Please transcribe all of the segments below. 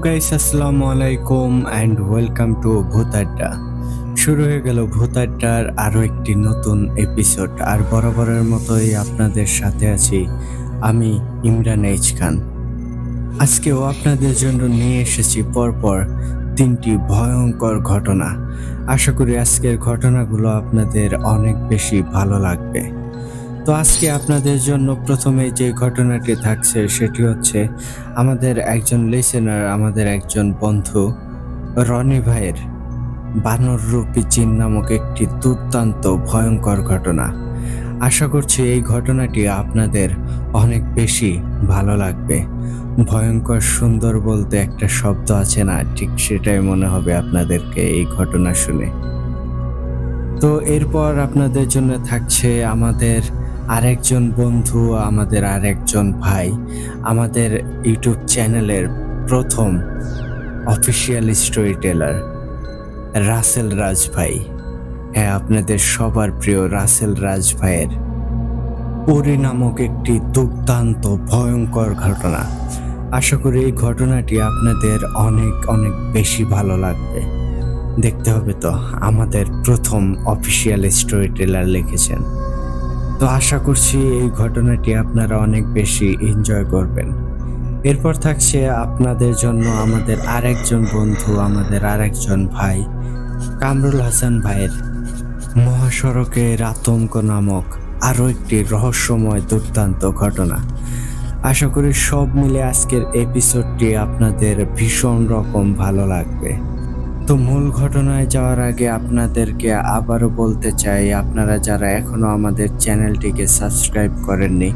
Guys, আসসালামু আলাইকুম and welcome to ভূত আড্ডা। শুরু হয়ে গেল ভূত আড্ডার আরও একটি নতুন এপিসোড। আর বরাবরের মতোই আপনাদের সাথে আছি আমি, ইমরান এইচ খান। আজকেও আপনাদের জন্য নিয়ে এসেছি পরপর 3টি ভয়ঙ্কর ঘটনা। আশা করি আজকের ঘটনাগুলো আপনাদের অনেক বেশি ভালো লাগবে। তো আজকে আপনাদের জন্য প্রথমে যে ঘটনাটি থাকছে সেটি হচ্ছে আমাদের একজন লিসেনার, আমাদের একজন বন্ধু রনি ভাইয়ের বানররূপী জিন নামক একটি দুর্দান্ত ভয়ঙ্কর ঘটনা। আশা করছি এই ঘটনাটি আপনাদের অনেক বেশি ভালো লাগবে। ভয়ঙ্কর সুন্দর বলতে একটা শব্দ আছে না, ঠিক সেটাই মনে হবে আপনাদেরকে এই ঘটনা শুনে। তো এরপর আপনাদের জন্য থাকছে আমাদের আরেকজন বন্ধু, আমাদের আরেকজন ভাই, আমাদের ইউটিউব চ্যানেলের প্রথম অফিসিয়াল স্টোরি টেলার রাসেল রাজ ভাই। হ্যাঁ, আপনাদের সবার প্রিয় রাসেল রাজ ভাইয়ের পরি নামক একটি দুর্দান্ত ভয়ঙ্কর ঘটনা। আশা করি এই ঘটনাটি আপনাদের অনেক অনেক বেশি ভালো লাগবে। দেখতে হবে তো, আমাদের প্রথম অফিসিয়াল স্টোরি টেলার লিখেছেন। তো আশা করছি এই ঘটনাটি আপনারা অনেক বেশি এনজয় করবেন। এরপর থাকছে আপনাদের জন্য আমাদের আরেকজন বন্ধু, আমাদের আরেকজন ভাই কামরুল হাসান ভাইয়ের মহাসড়কের আতঙ্ক নামক আরও একটি রহস্যময় দুর্দান্ত ঘটনা। আশা করি সব মিলে আজকের এপিসোডটি আপনাদের ভীষণ রকম ভালো লাগবে। তো মূল ঘটনায় যাওয়ার আগে আপনাদেরকে আবারও বলতে চাই, আপনারা যারা এখনও আমাদের চ্যানেলটিকে সাবস্ক্রাইব করেননি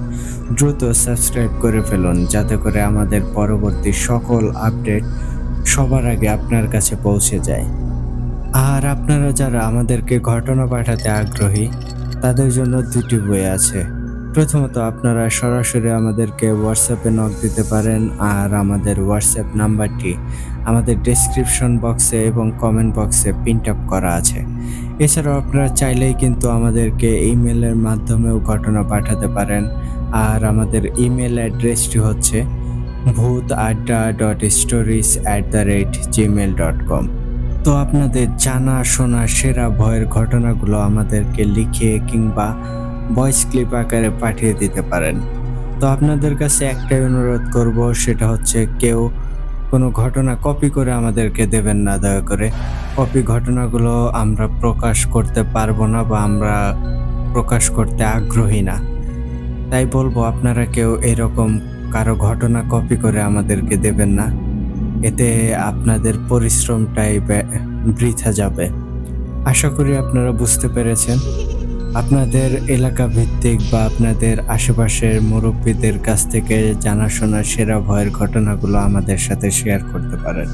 দ্রুত সাবস্ক্রাইব করে ফেলুন, যাতে করে আমাদের পরবর্তী সকল আপডেট সবার আগে আপনার কাছে পৌঁছে যায়। আর আপনারা যারা আমাদেরকে ঘটনা পাঠাতে আগ্রহী তাদের জন্য 2টি বই আছে। প্রথমত আপনারা সরাসরি আমাদেরকে হোয়াটসঅ্যাপে নক দিতে পারেন, আর আমাদের হোয়াটসঅ্যাপ নাম্বারটি আমাদের ডেসক্রিপশন বক্সে এবং কমেন্ট বক্সে প্রিন্ট আপ করা আছে। এছাড়াও আপনারা চাইলেই কিন্তু আমাদেরকে ইমেলের মাধ্যমেও ঘটনা পাঠাতে পারেন, আর আমাদের ইমেল অ্যাড্রেসটি হচ্ছে bhutadda.stories@gmail.com। তো আপনাদের জানা শোনা সেরা ভয়ের ঘটনাগুলো আমাদেরকে লিখে কিংবা ভয়েস ক্লিপ আকারে পাঠিয়ে দিতে পারেন। তো আপনাদের কাছে একটাই অনুরোধ করব, সেটা হচ্ছে কেউ কোনো ঘটনা কপি করে আমাদেরকে দেবেন না দয়া করে। কপি ঘটনাগুলো আমরা প্রকাশ করতে পারবো না বা আমরা প্রকাশ করতে আগ্রহী না। তাই বলবো, আপনারা কেউ এরকম কারো ঘটনা কপি করে আমাদেরকে দেবেন না, এতে আপনাদের পরিশ্রমটাই বৃথা যাবে। আশা করি আপনারা বুঝতে পেরেছেন। আপনাদের এলাকা ভিত্তিক বা আপনাদের আশেপাশের মুরব্বীদের কাছ থেকে জানাশোনা সেরা ভয়ের ঘটনাগুলো আমাদের সাথে শেয়ার করতে পারেন।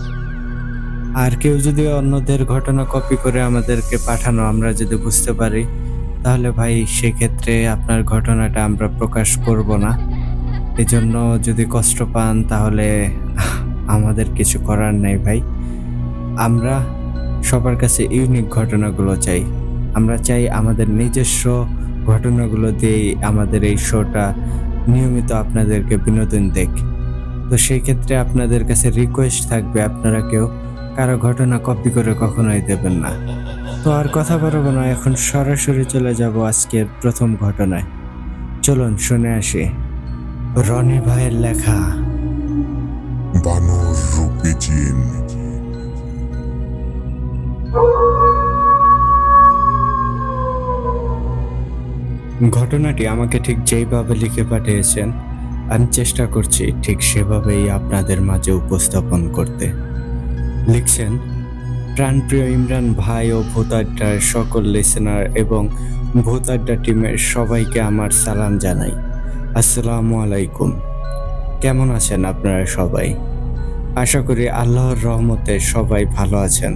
আর কেউ যদি অন্যদের ঘটনা কপি করে আমাদেরকে পাঠানো আমরা যদি বুঝতে পারি, তাহলে ভাই সেক্ষেত্রে আপনার ঘটনাটা আমরা প্রকাশ করব না। এজন্য যদি কষ্ট পান তাহলে আমাদের কিছু করার নেই ভাই। আমরা সবার কাছে ইউনিক ঘটনাগুলো চাই। আমরা চাই আমাদের নিজস্ব ঘটনাগুলো দিয়েই আমাদের এই শোটা নিয়মিত আপনাদেরকে বিনোদন দেখ। তো সেই ক্ষেত্রে আপনাদের কাছে রিকোয়েস্ট থাকবে, আপনারা কেউ কারো ঘটনা কপি করে কখনোই দেবেন না। তো আর কথা বাড়াবো না, এখন সরাসরি চলে যাব আজকের প্রথম ঘটনায়। চলুন শুনে আসি রনি ভাইয়ের লেখা বানররূপী জিন। ঘটনাটি আমাকে ঠিক যেইভাবে লিখে পাঠিয়েছেন আমি চেষ্টা করছি ঠিক সেভাবেই আপনাদের মাঝে উপস্থাপন করতে। লিখছেন, প্রাণপ্রিয় ইমরান ভাই ও ভূত আড্ডার সকল লিসেনার এবং ভূত আড্ডা টিমের সবাইকে আমার সালাম জানাই। আসসালামু আলাইকুম। কেমন আছেন আপনারা সবাই? আশা করি আল্লাহর রহমতে সবাই ভালো আছেন।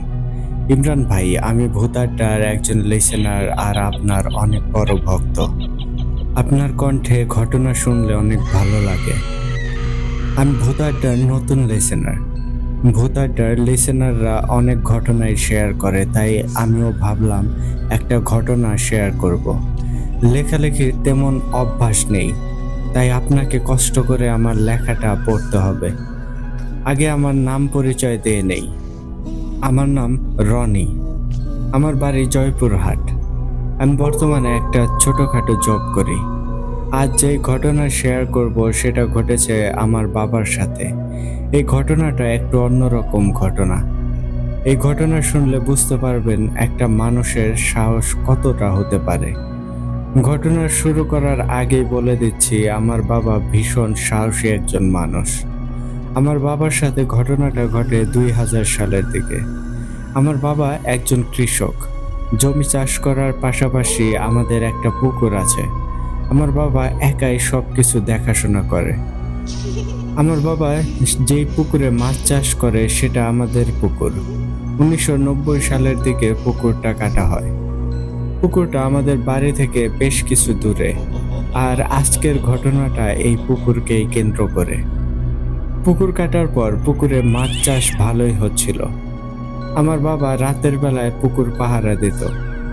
ইমরান ভাই, আমি ভূত আড্ডার একজন লিসেনার আর আপনার অনেক বড় ভক্ত। আপনার কণ্ঠে ঘটনা শুনলে অনেক ভালো লাগে। আমি ভূত আড্ডার নতুন লিসেনার। ভূত আড্ডার লিসেনাররা অনেক ঘটনাই শেয়ার করে, তাই আমিও ভাবলাম একটা ঘটনা শেয়ার করব। লেখালেখির তেমন অভ্যাস নেই, তাই আপনাকে কষ্ট করে আমার লেখাটা পড়তে হবে। আগে আমার নাম পরিচয় দিয়ে নেই। আমার নাম রনি। আমার বাড়ি জয়পুরহাট। আমি বর্তমানে একটা ছোটখাটো জব করি। আজ যে ঘটনা শেয়ার করব সেটা ঘটেছে আমার বাবার সাথে। এই ঘটনাটা একটু অন্যরকম ঘটনা। এই ঘটনা শুনলে বুঝতে পারবেন একটা মানুষের সাহস কতটা হতে পারে। ঘটনা শুরু করার আগেই বলে দিচ্ছি, আমার বাবা ভীষণ সাহসী একজন মানুষ। আমার বাবার সাথে ঘটনাটা ঘটে ২০০০ সালের দিকে। আমার বাবা একজন কৃষক। জমি চাষ করার পাশাপাশি আমাদের একটা পুকুর আছে। আমার বাবা একাই সবকিছু দেখাশোনা করে। আমার বাবা যেই পুকুরে মাছ চাষ করে সেটা আমাদের পুকুর। ১৯৯০ সালের দিকে পুকুরটা কাটা হয়। পুকুরটা আমাদের বাড়ি থেকে বেশ কিছু দূরে। আর আজকের ঘটনাটা এই পুকুরকেই কেন্দ্র করে। পুকুর কাটার পর পুকুরে মাছ চাষ ভালোই হচ্ছিল। আমার বাবা রাতের বেলায় পুকুর পাহারা দিত।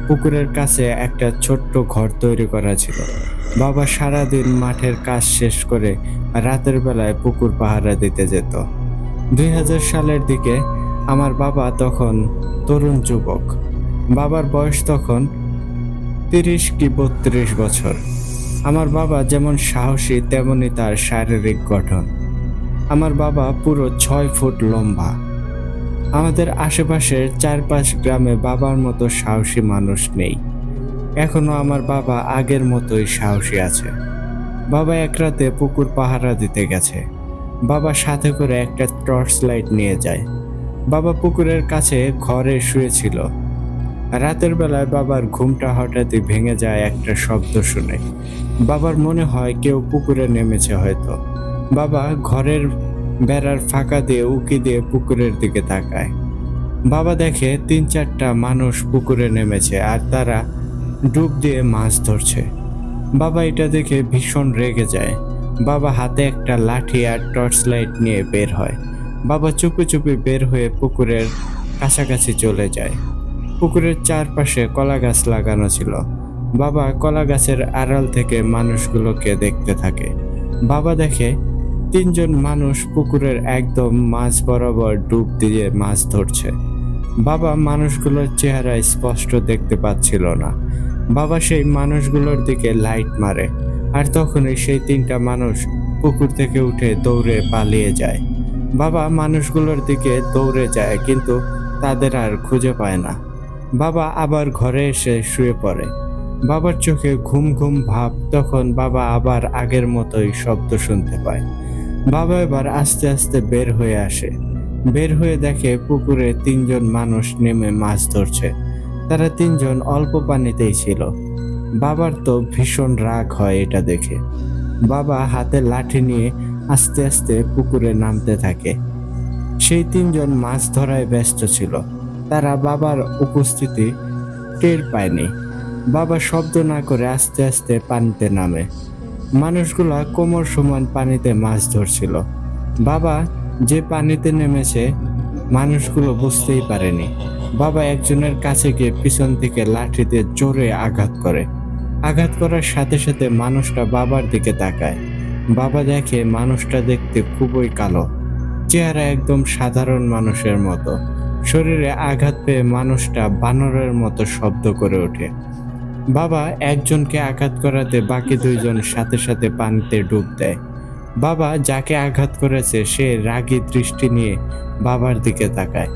পুকুরের কাছে একটা ছোট্ট ঘর তৈরি করা ছিল। বাবা সারাদিন মাঠের কাজ শেষ করে রাতের বেলায় পুকুর পাহারা দিতে যেত। ২০০০ সালের দিকে আমার বাবা তখন তরুণ যুবক। বাবার বয়স তখন ৩০ কি ৩২ বছর। আমার বাবা যেমন সাহসী তেমনি তার শারীরিক গঠন। আমার বাবা পুরো ৬ ফুট লম্বা। আমাদের আশেপাশের ৪-৫ গ্রামে বাবার মতো সাহসী মানুষ নেই। এখনো আমার বাবা আগের মতোই সাহসী আছে। বাবা এক রাতে পুকুর পাহারা দিতে গেছে। বাবা সাথে করে একটা টর্চ লাইট নিয়ে যায়। বাবা পুকুরের কাছে ঘরে শুয়েছিল। রাতের বেলায় বাবার ঘুমটা হঠাৎই ভেঙে যায় একটা শব্দ শুনে। বাবার মনে হয় কেউ পুকুরে নেমেছে হয়তো। বাবা ঘরের বেড়ার ফাঁকা দিয়ে উঁকি দিয়ে পুকুরের দিকে তাকায়। বাবা দেখে ৩-৪টা মানুষ পুকুরে নেমেছে আর তারা ডুব দিয়ে মাছ ধরছে। বাবা এটা দেখে ভীষণ রেগে যায়। বাবা হাতে একটা লাঠি আর টর্চ লাইট নিয়ে বের হয়। বাবা চুপি চুপি বের হয়ে পুকুরের কাছাকাছি চলে যায়। পুকুরের চারপাশে কলা গাছ লাগানো ছিল। বাবা কলা গাছের আড়াল থেকে মানুষগুলোকে দেখতে থাকে। বাবা দেখে ৩জন মানুষ পুকুরের একদম মাঝ বরাবর ডুব দিয়ে মাছ ধরছে। বাবা মানুষগুলোর চেহারা স্পষ্ট দেখতে পাচ্ছিল না। বাবা সেই মানুষগুলোর দিকে লাইট মারে আর তখনই সেই ৩টা মানুষ পুকুর থেকে উঠে দৌড়ে পালিয়ে যায়। বাবা মানুষগুলোর দিকে দৌড়ে যায় কিন্তু তাদের আর খুঁজে পায় না। বাবা আবার ঘরে এসে শুয়ে পড়ে। বাবার চোখে ঘুম ঘুম ভাব। তখন বাবা আবার আগের মতোই শব্দ শুনতে পায়। বাবা এবার আস্তে আস্তে বের হয়ে আসে। বের হয়ে দেখে পুকুরে ৩জন মানুষ নেমে মাছ ধরছে। তারা ৩জন অল্প পানিতেই ছিল। বাবার তো ভীষণ রাগ হয় এটা দেখে। বাবা হাতে লাঠি নিয়ে আস্তে আস্তে পুকুরে নামতে থাকে। সেই ৩জন মাছ ধরায় ব্যস্ত ছিল। তারা বাবার উপস্থিতি টের পায়নি। বাবা শব্দ না করে আস্তে আস্তে পানিতে নামে। মানুষগুলা কোমর সমান পানিতে মাছ ধরছিল। বাবা যে পানিতে নেমেছে মানুষগুলো বুঝতেই পারেনি। বাবা একজনের কাছে গিয়ে পিছন থেকে লাঠি দিয়ে জোরে আঘাত করে। আঘাত করার সাথে সাথে মানুষটা বাবার দিকে তাকায়। বাবা দেখে মানুষটা দেখতে খুবই কালো। চেহারা একদম সাধারণ মানুষের মতো। শরীরে আঘাত পেয়ে মানুষটা বানরের মতো শব্দ করে ওঠে। বাবা একজনকে আঘাত করাতে বাকি ২জন সাথে সাথে পানিতে ডুব দেয়। বাবা যাকে আঘাত করেছে সে রাগী দৃষ্টি নিয়ে বাবার দিকে তাকায়।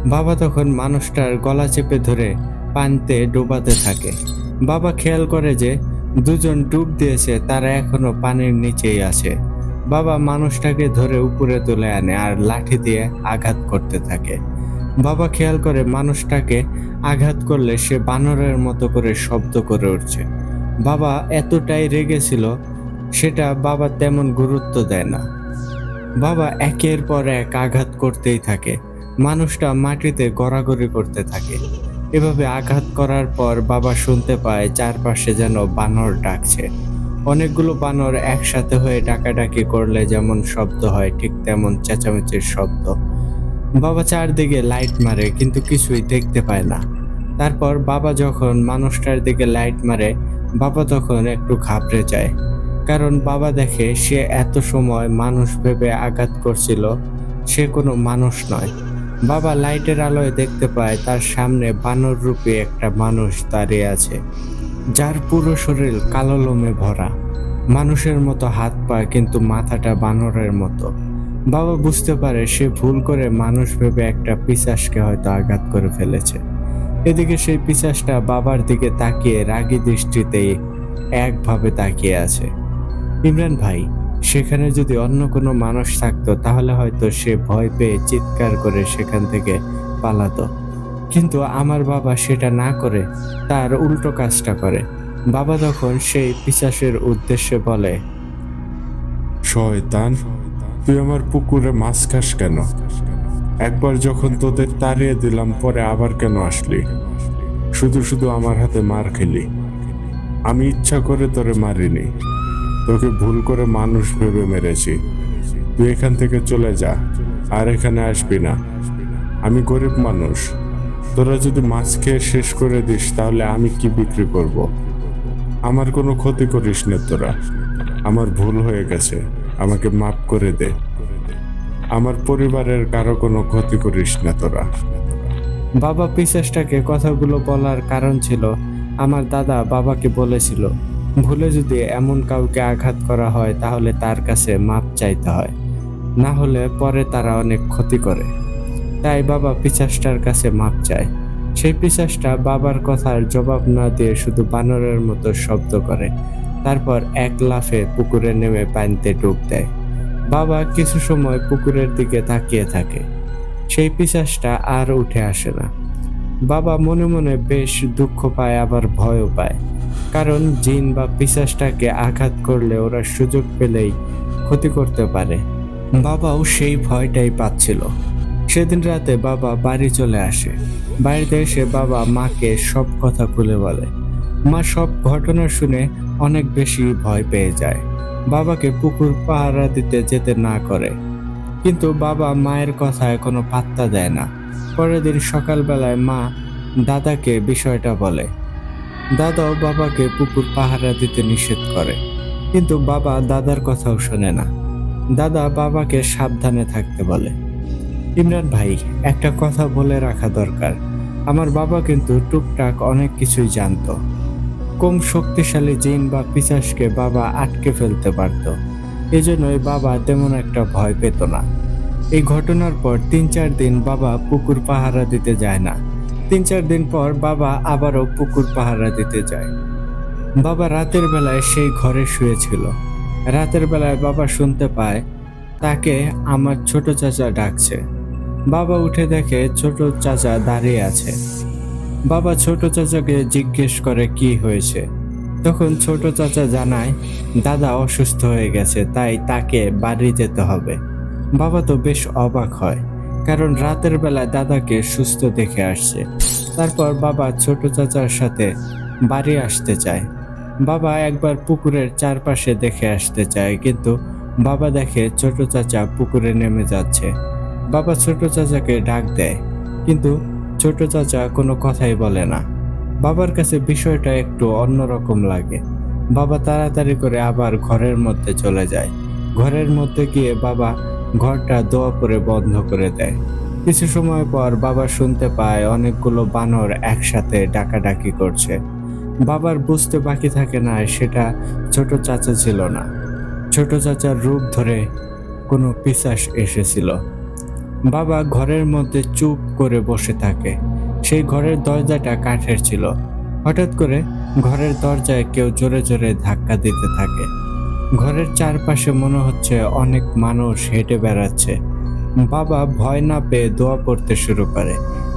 বাবা তখন মানুষটার গলা চেপে ধরে পানিতে ডোবাতে থাকে। বাবা খেয়াল করে যে ২জন ডুব দিয়েছে তারা এখনো পানির নিচেই আছে। বাবা মানুষটাকে ধরে উপরে তুলে আনে আর লাঠি দিয়ে আঘাত করতে থাকে। বাবা খেয়াল করে মানুষটাকে আঘাত করলে সে বানরের মতো করে শব্দ করে উঠছে। বাবা এতটাই রেগেছিল সেটা বাবা তেমন গুরুত্ব দেয় না। বাবা একের পর এক আঘাত করতেই থাকে। মানুষটা মাটিতে গড়াগড়ি করতে থাকে। এভাবে আঘাত করার পর বাবা শুনতে পায় চারপাশে যেন বানর ডাকছে। অনেকগুলো বানর একসাথে হয়ে ডাকাডাকি করলে যেমন শব্দ হয় ঠিক তেমন চেঁচামেচির শব্দ। বাবা চারদিকে লাইট মারে কিন্তু কিছুই দেখতে পায় না। তারপর বাবা যখন মানুষটার দিকে লাইট মারে বাবা তখন একটু ঘাবড়ে যায়। কারণ বাবা দেখে সে এত সময় মানুষ ভেবে আঘাত করছিল সে কোনো মানুষ নয়। বাবা লাইটের আলোয় দেখতে পায় তার সামনে বানর রূপী একটা মানুষ দাঁড়িয়ে আছে, যার পুরো শরীর কালো লোমে ভরা, মানুষের মতো হাত পা, কিন্তু মাথাটা বানরের মতো। বাবা বুঝতে পারে সে ভুল করে মানুষ ভেবে একটা পিশাচকে হয়তো আঘাত করে ফেলেছে। এদিকে সেই পিশাচটা বাবার দিকে তাকিয়ে রাগী দৃষ্টিতেই একভাবে তাকিয়ে আছে। ইমরান ভাই, সেখানে যদি অন্য কোনো মানুষ থাকতো তাহলে হয়তো সে ভয় পেয়ে চিৎকার করে সেখান থেকে পালাতো, কিন্তু আমার বাবা সেটা না করে তার উল্টো কাজটা করে। বাবা তখন সেই পিশাচের উদ্দেশ্যে বলে, শয়তান, তুই আমার পুকুরে মাছ খাস কেন? একবার যখন তোদের তাড়িয়ে দিলাম, পরে আবার কেন আসলি? শুধু শুধু আমার হাতে মার খেলি। আমি ইচ্ছা করে তোরে মারিনি, তোকে ভুল করে মানুষ ভেবে মেরেছি। তুই এখান থেকে চলে যা, আর এখানে আসবি না। আমি গরিব মানুষ, তোরা যদি মাছ খেয়ে শেষ করে দিস তাহলে আমি কি বিক্রি করব? আমার কোনো ক্ষতি করিস না তোরা। আমার ভুল হয়ে গেছে, আমাকে মাফ করে দে। আমার পরিবারের কারো কোনো ক্ষতি করিস না তোরা। বাবা পিশাচটাকে কথাগুলো বলার কারণ ছিল, আমার দাদা বাবাকে বলেছিল ভুলে যদি এমন কাউকে আঘাত করা হয় তাহলে তার কাছে মাপ চাইতে হয়, না হলে পরে তারা অনেক ক্ষতি করে। তাই বাবা পিশাচটার কাছে মাপ চায়। সেই পিশাচটা বাবার কথার জবাব না দিয়ে শুধু বানরের মতো শব্দ করে, তারপর এক লাফে পুকুরে নেমে পানিতে ডুব দেয়। বাবা কিছু সময় পুকুরের দিকে তাকিয়ে থাকে। সেই পিশাচটা আর উঠে আসে না। বাবা মনে মনে বেশ দুঃখ পায়, আবার ভয়ও পায়, কারণ জিন বা পিশাচটাকে আঘাত করলে ওরা সুযোগ পেলেই ক্ষতি করতে পারে। বাবাও সেই ভয়টাই পাচ্ছিল। সেদিন রাতে বাবা বাড়ি চলে আসে। বাড়িতে এসে বাবা মাকে সব কথা খুলে বলে। মা সব ঘটনা শুনে অনেক বেশি ভয় পেয়ে যায়, বাবাকে পুকুর পাহারা দিতে যেতে না করে। কিন্তু বাবা মায়ের কথায় কোনো পাত্তা দেয় না। পরের দিন সকালবেলায় মা দাদাকে বিষয়টা বলে। দাদাও বাবাকে পুকুর পাহারা দিতে নিষেধ করে, কিন্তু বাবা দাদার কথাও শোনে না। দাদা বাবাকে সাবধানে থাকতে বলে। ইমরান ভাই, একটা কথা বলে রাখা দরকার, আমার বাবা কিন্তু টুকটাক অনেক কিছুই জানতো। কম শক্তিশালী জিন বা পিশাচকে বাবা আটকে ফেলতে পারত, এজন্যই বাবা তেমন একটা ভয় পেত না। এই ঘটনার পর ৩-৪ দিন বাবা পুকুর পাহারা দিতে যায় না। ৩-৪ দিন পর বাবা আবারও পুকুর পাহারা দিতে যায়। বাবা রাতের বেলায় সেই ঘরে শুয়েছিল। রাতের বেলায় বাবা শুনতে পায় তাকে আমার ছোট চাচা ডাকছে। বাবা উঠে দেখে ছোট চাচা দাঁড়িয়ে আছে। বাবা ছোট চাচাকে জিজ্ঞেস করে কি হয়েছে। তখন ছোট চাচা জানায় দাদা অসুস্থ হয়ে গেছে, তাই তাকে বাড়ি যেতে হবে। বাবা তো বেশ অবাক হয়, কারণ রাতের বেলায় দাদাকে সুস্থ দেখে আসছে। তারপর বাবা ছোট চাচার সাথে বাড়ি আসতে চায়। বাবা একবার পুকুরের চারপাশে দেখে আসতে চায়, কিন্তু বাবা দেখে ছোট চাচা পুকুরে নেমে যাচ্ছে। বাবা ছোট চাচাকে ডাক দেয়, কিন্তু ছোট চাচা কোনো কথাই বলে না। বাবার কাছে বিষয়টা একটু অন্যরকম লাগে। বাবা তাড়াতাড়ি করে আবার ঘরের মধ্যে চলে যায়। ঘরের মধ্যে গিয়ে বাবা ঘরটা দোয়া করে বন্ধ করে দেয়। কিছু সময় পর বাবা শুনতে পায় অনেকগুলো বানর একসাথে ডাকাডাকি করছে। বাবার বুঝতে বাকি থাকে না সেটা ছোট চাচা ছিল না, ছোট চাচার রূপ ধরে কোনো পিশাচ এসেছিল। বাবা ঘরের মধ্যে চুপ করে বসে থাকে। সেই ঘরের দরজাটা কাঠের ছিল। হঠাৎ করে ঘরের দরজায় কেউ জোরে জোরে ধাক্কা দিতে থাকে। ঘরের চারপাশে মনে হচ্ছে অনেক মানুষ হেঁটে বেড়াচ্ছে। বাবা ভয় না পেয়ে দোয়া পড়তে শুরু করে।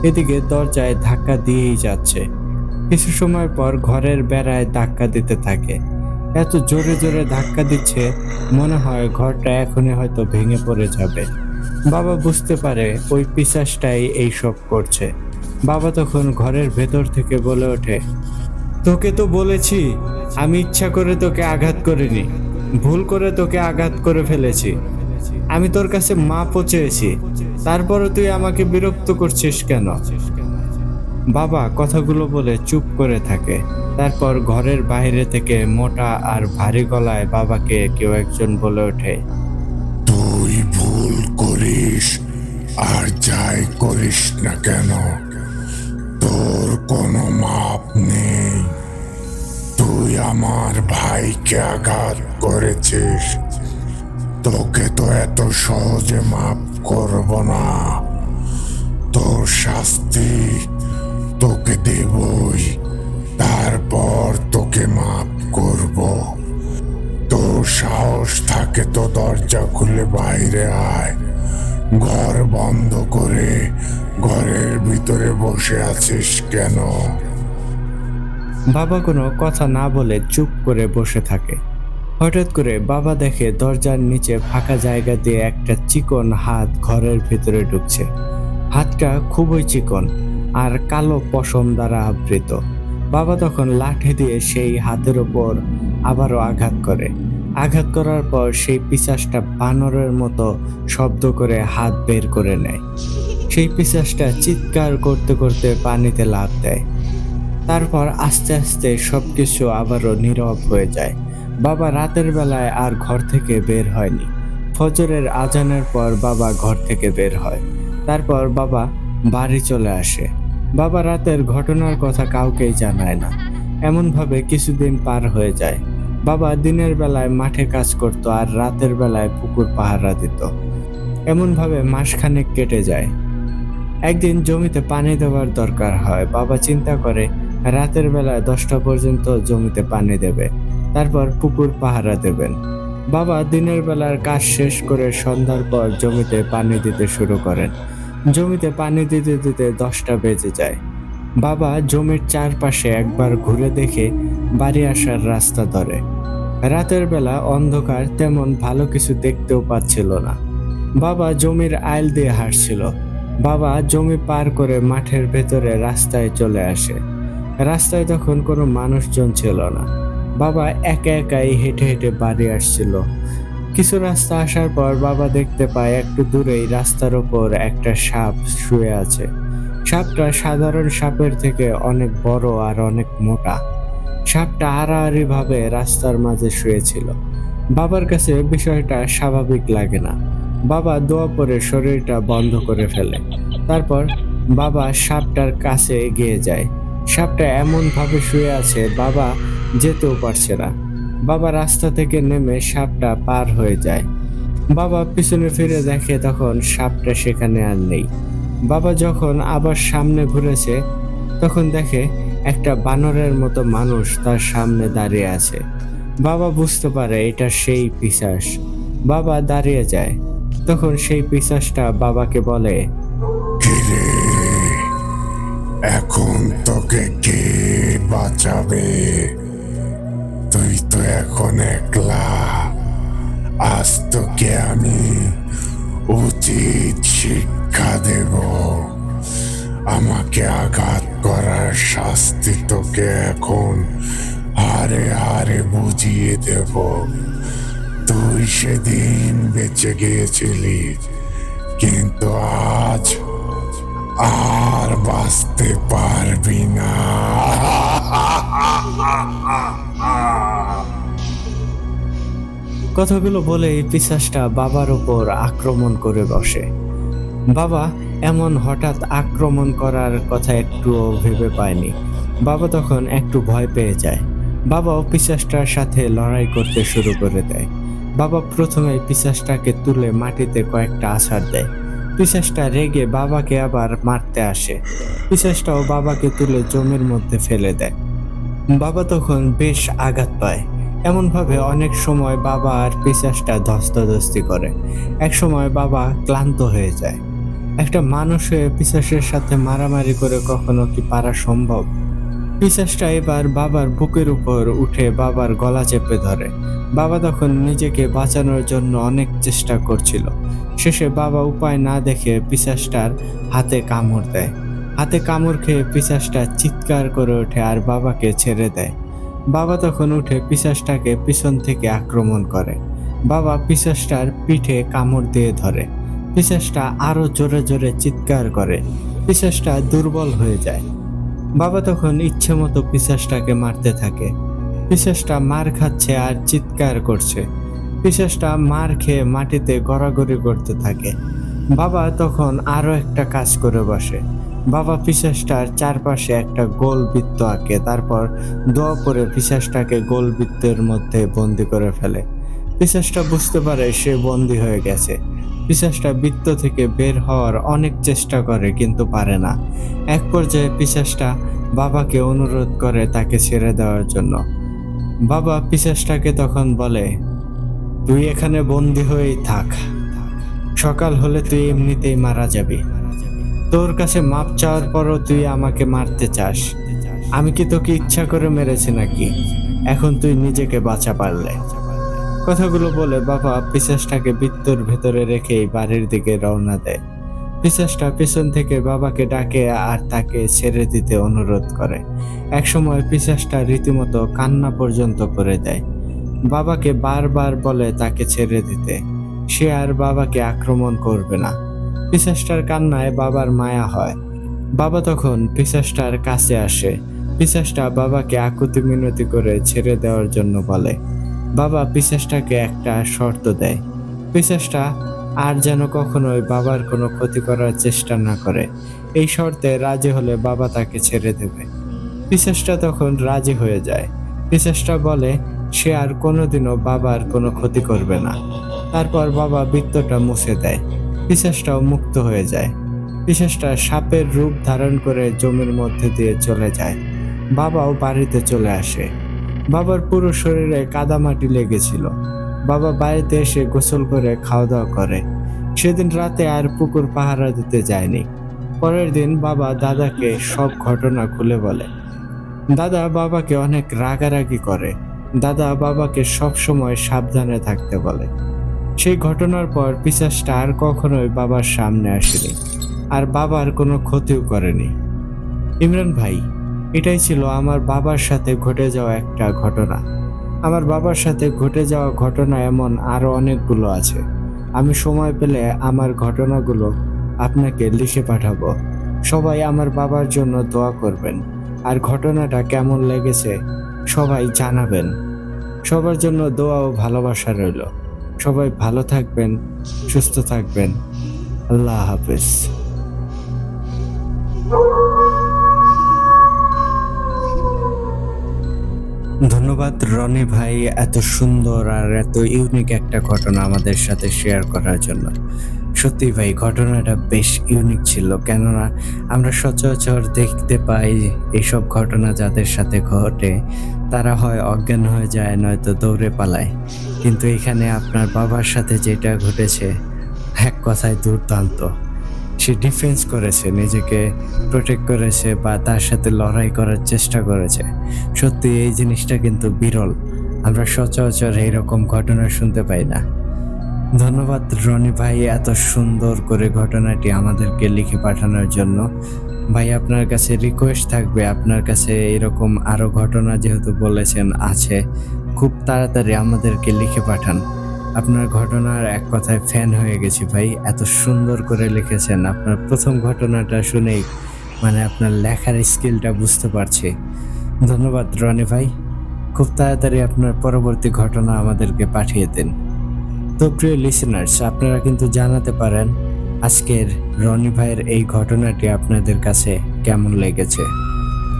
এদিকে দরজায় ধাক্কা দিয়েই যাচ্ছে। কিছু সময় পর ঘরের বেড়ায় ধাক্কা দিতে থাকে। এত জোরে জোরে ধাক্কা দিচ্ছে, মনে হয় ঘরটা এখনই হয়তো ভেঙে পড়ে যাবে। বাবা বুঝতে পারে ওই পিশাচটাই এইসব করছে। বাবা তখন ঘরের ভেতর থেকে বলে ওঠে, তোকে তো বলেছি আমি ইচ্ছা করে তোকে আঘাত করিনি, ভুল করে তোকে আঘাত করে ফেলেছি। আমি তোর কাছে মাপও চেয়েছি, তারপরও তুই আমাকে বিরক্ত করছিস কেন? বাবা কথাগুলো বলে চুপ করে থাকে। তারপর ঘরের বাইরে থেকে মোটা আর ভারী গলায় বাবাকে কেউ একজন বলে ওঠে, তুই ভুল করে করিস আর যাই করিস না কেন, তোর কোনো মাপ নেই। তুই আমার ভাইকে আঘাত করেছিস, তোকে তো এত সহজে মাপ করব না। তোর শাস্তি তোকে দেবই, তারপর তোকে মাপ করব। তোর সাহস থাকে তো দরজা খুলে বাইরে আয়। ঘর বন্ধ করে ঘরের ভিতরে বসে আছিস কেন? বাবা কোনো কথা না বলে চুপ করে বসে থাকে। হঠাৎ করে বাবা দেখে দরজার নিচে ফাঁকা জায়গা দিয়ে একটা চিকন হাত ঘরের ভিতরে ঢুকছে। হাতটা খুবই চিকন আর কালো পশম দ্বারা আবৃত। বাবা তখন লাঠি দিয়ে সেই হাতের ওপর আবারও আঘাত করে। আঘাত করার পর সেই পিশাচটা বানরের মতো শব্দ করে হাত বের করে নেয়। সেই পিশাচটা চিৎকার করতে করতে পানিতে লাফ দেয়। তারপর আস্তে আস্তে সবকিছু আবারও নীরব হয়ে যায়। বাবা রাতের বেলায় আর ঘর থেকে বের হয়নি। ফজরের আজানের পর বাবা ঘর থেকে বের হয়। তারপর বাবা বাড়ি চলে আসে। বাবা রাতের ঘটনার কথা কাউকেই জানায় না। এমনভাবে কিছুদিন পার হয়ে যায়। বাবা দিনের বেলায় মাঠে কাজ করত আর রাতের বেলায় পুকুর পাহারা দিত। এমনভাবে মাসখানেক কেটে যায়। একদিন জমিতে পানি দেওয়ার দরকার হয়। বাবা চিন্তা করে রাতের বেলায় 10টা পর্যন্ত জমিতে পানি দেবে, তারপর পুকুর পাহারা দেবেন। বাবা দিনের বেলার কাজ শেষ করে সন্ধ্যার পর জমিতে পানি দিতে শুরু করেন। জমিতে পানি দিতে দিতে 10টা বেজে যায়। বাবা জমির চারপাশে একবার ঘুরে দেখে বাড়ি আসার রাস্তা ধরে। রাতের বেলা অন্ধকার, তেমন ভালো কিছু দেখতেও পাচ্ছিল না। বাবা জমির আইল দিয়ে হাঁটছিল। বাবা জমি পার করে মাঠের ভেতরে রাস্তায় চলে আসে। রাস্তায় তখন কোনো মানুষজন ছিল না। বাবা একা একাই হেঁটে হেঁটে বাড়ি আসছিল। কিছু রাস্তা আসার পর বাবা দেখতে পায় একটু দূরেই রাস্তার ওপর একটা সাপ শুয়ে আছে। সাপটা সাধারণ সাপের থেকে অনেক বড় আর অনেক মোটা। সাপটা আড়াআড়ি ভাবে রাস্তার মাঝে শুয়েছিল। বাবার কাছে বিষয়টা স্বাভাবিক লাগে না। বাবা দোয়া পড়ে শরীরটা বন্ধ করে ফেলে। তারপর বাবা সাপটার কাছে এগিয়ে যায়। সাপটা এমন ভাবে শুয়ে আছে, বাবা যেতেও পারছে না। বাবা রাস্তা থেকে নেমে সাপটা পার হয়ে যায়। বাবা পিছনে ফিরে দেখে তখন সাপটা সেখানে আর নেই। বাবা যখন আবার সামনে ঘুরেছে তখন দেখে একটা বানরের মতো মানুষ তার সামনে দাঁড়িয়ে আছে। বাবা বুঝতে পারে এটা সেই পিশাচ। বাবা দাঁড়িয়ে যায়। তখন সেই পিশাচটা বাবাকে বলে, কিরে, এখন তোকে কে বাঁচাবে? তুই তো এখন একলা। আজ তোকে আমি উচিত শিক্ষা দেব। আমাকে আঘাত করার শাস্তি তোকে এখন হারে হারে বুঝিয়ে দেব। তুই সেদিন বেঁচে গিয়েছিলি, কিন্তু আজ আর বাঁচতে পারবি না। কথাগুলো বলে এই পিশাচটা বাবার উপর আক্রমণ করে বসে। বাবা এমন হঠাৎ আক্রমণ করার কথা একটুও ভেবে পায়নি। বাবা তখন একটু ভয় পেয়ে যায়। বাবাও পিশাচটার সাথে লড়াই করতে শুরু করে দেয়। বাবা প্রথমে পিশাচটাকে তুলে মাটিতে কয়েকটা আছাড় দেয়। পিশাচটা রেগে বাবাকে আবার মারতে আসে। পিশাচটাও বাবাকে তুলে জমির মধ্যে ফেলে দেয়। বাবা তখন বেশ আঘাত পায়। এমনভাবে অনেক সময় বাবা আর পিশাচটা ধস্তাধস্তি করে। এক সময় বাবা ক্লান্ত হয়ে যায়। একটা মানুষ হয়ে পিশাচের সাথে মারামারি করে কখনো কি পারা সম্ভব? পিশাচটা এবার বাবার বুকের উপর উঠে বাবার গলা চেপে ধরে। বাবা তখন নিজেকে বাঁচানোর জন্য অনেক চেষ্টা করছিল। শেষে বাবা উপায় না দেখে পিশাচটার হাতে কামড় দেয়। হাতে কামড় খেয়ে পিশাচটা চিৎকার করে ওঠে আর বাবাকে ছেড়ে দেয়। বাবা তখন উঠে পিশাচটাকে পিছন থেকে আক্রমণ করে। বাবা পিশাচটার পিঠে কামড় দিয়ে ধরে। পিশাচটা আরো জোরে জোরে চিৎকার করে। পিশাচটা দুর্বল হয়ে যায়। বাবা তখন ইচ্ছে মতো পিশাচটাকে মারতে থাকে। পিশাচটা মার খাচ্ছে আর চিৎকার করছে। পিশাচটা মার খেয়ে মাটিতে গড়াগড়ি করতে থাকে। বাবা তখন আরো একটা কাজ করে বসে। বাবা পিশাচটার চারপাশে একটা গোল বৃত্ত আঁকে, তারপর দোয়া করে পিশাচটাকে গোল বৃত্তের মধ্যে বন্দি করে ফেলে। পিশাচটা বুঝতে পারে সে বন্দি হয়ে গেছে। পিশাচটা বৃত্ত থেকে বের হওয়ার অনেক চেষ্টা করে কিন্তু পারে না। এক পর্যায়ে পিশাচটা বাবাকে অনুরোধ করে তাকে ছেড়ে দেওয়ার জন্য। বাবা পিশাচটাকে তখন বলে, তুই এখানে বন্দি হয়েই থাক, সকাল হলে তুই এমনিতেই মারা যাবি। তোর কাছে মাপ চাওয়ার পরও তুই আমাকে মারতে চাস। আমি কি তোকে ইচ্ছা করে মেরেছি নাকি? এখন তুই নিজেকে বাঁচা পারলে। কথাগুলো বলে বাবা পিশাচটাকে বৃত্তর ভেতরে রেখেই বাড়ির দিকে রওনা দেয়। পিশাচটা পেছন থেকে বাবাকে ডাকে আর তাকে ছেড়ে দিতে অনুরোধ করে। একসময় পিশাচটা রীতিমতো কান্না পর্যন্ত করে দেয়। বাবাকে বারবার বলে তাকে ছেড়ে দিতে, সে আর বাবাকে আক্রমণ করবে না। পিশাচটার কান্নায় বাবার মায়া হয়। বাবা তখন পিশাচটার কাছে আসে। পিশাচটা বাবাকে আকুতি মিনতি করে ছেড়ে দেওয়ার জন্য বলে। বাবা পিশাচটাকে একটা শর্ত দেয়, পিশাচটা আর যেন কখনোই বাবার কোনো ক্ষতি করার চেষ্টা না করে। এই শর্তে রাজি হলে বাবা তাকে ছেড়ে দেবে। পিশাচটা তখন রাজি হয়ে যায়। পিশাচটা বলে সে আর কোনোদিনও বাবার কোনো ক্ষতি করবে না। তারপর বাবা বৃত্তটা মুছে দেয়। পিশাচটাও মুক্ত হয়ে যায়। পিশাচটা সাপের রূপ ধারণ করে জমির মধ্যে দিয়ে চলে যায়। বাবাও বাড়িতে চলে আসে। বাবার পুরো শরীরে কাদামাটি লেগেছিল। বাবা বাড়িতে এসে গোসল করে খাওয়া দাওয়া করে। সেদিন রাতে আর পুকুর পাহারা দিতে যায়নি। পরের দিন বাবা দাদাকে সব ঘটনা খুলে বলে। দাদা বাবাকে অনেক রাগারাগি করে। দাদা বাবাকে সব সময় সাবধানে থাকতে বলে। সেই ঘটনার পর পিশাচটা আর কখনোই বাবার সামনে আসেনি, আর বাবার কোনো ক্ষতিও করেনি। ইমরান ভাই, এটাই ছিল আমার বাবার সাথে ঘটে যাওয়া একটা ঘটনা। আমার বাবার সাথে ঘটে যাওয়া ঘটনা এমন আরো অনেকগুলো আছে। আমি সময় পেলে আমার ঘটনাগুলো আপনাকে লিখে পাঠাবো। সবাই আমার বাবার জন্য দোয়া করবেন, আর ঘটনাটা কেমন লেগেছে সবাই জানাবেন। সবার জন্য দোয়া ও ভালোবাসা রইল। সবাই ভালো থাকবেন, সুস্থ থাকবেন। আল্লাহ হাফেজ। ধন্যবাদ রনি ভাই, এত সুন্দর আর এত ইউনিক একটা ঘটনা আমাদের সাথে শেয়ার করার জন্য। সত্যি ভাই, ঘটনাটা বেশ ইউনিক ছিল, কেননা আমরা সচরাচর দেখতে পাই এইসব ঘটনা যাদের সাথে ঘটে তারা হয় অজ্ঞান হয়ে যায়, নয়তো দৌড়ে পালায়। কিন্তু এখানে আপনার বাবার সাথে যেটা ঘটেছে, এক কথায় দুর্দান্ত। সে ডিফেন্স করেছে, নিজেকে প্রোটেক্ট করেছে বা তার সাথে লড়াই করার চেষ্টা করেছে। সত্যি এই জিনিসটা কিন্তু বিরল, আমরা সচরাচর এইরকম ঘটনা শুনতে পাই না। ধন্যবাদ রনি ভাই এত সুন্দর করে ঘটনাটি আমাদেরকে লিখে পাঠানোর জন্য। ভাই আপনার কাছে রিকোয়েস্ট থাকবে, আপনার কাছে এরকম আরো ঘটনা যেহেতু বলেছেন আছে, খুব তাড়াতাড়ি আমাদেরকে লিখে পাঠান। আপনার ঘটনার এক কথায় ফ্যান হয়ে গেছি ভাই, এত সুন্দর করে লিখেছেন। আপনার প্রথম ঘটনাটা শুনেই আপনার লেখার স্কিলটা বুঝতে পারছি। ধন্যবাদ রনি ভাই, খুব তাড়াতাড়ি আপনার পরবর্তী ঘটনা আমাদেরকে পাঠিয়ে দিন। তো প্রিয় লিসেনার্স, আপনারা কিন্তু জানাতে পারেন আজকের রনি ভাইয়ের এই ঘটনাটি আপনাদের কাছে কেমন লেগেছে।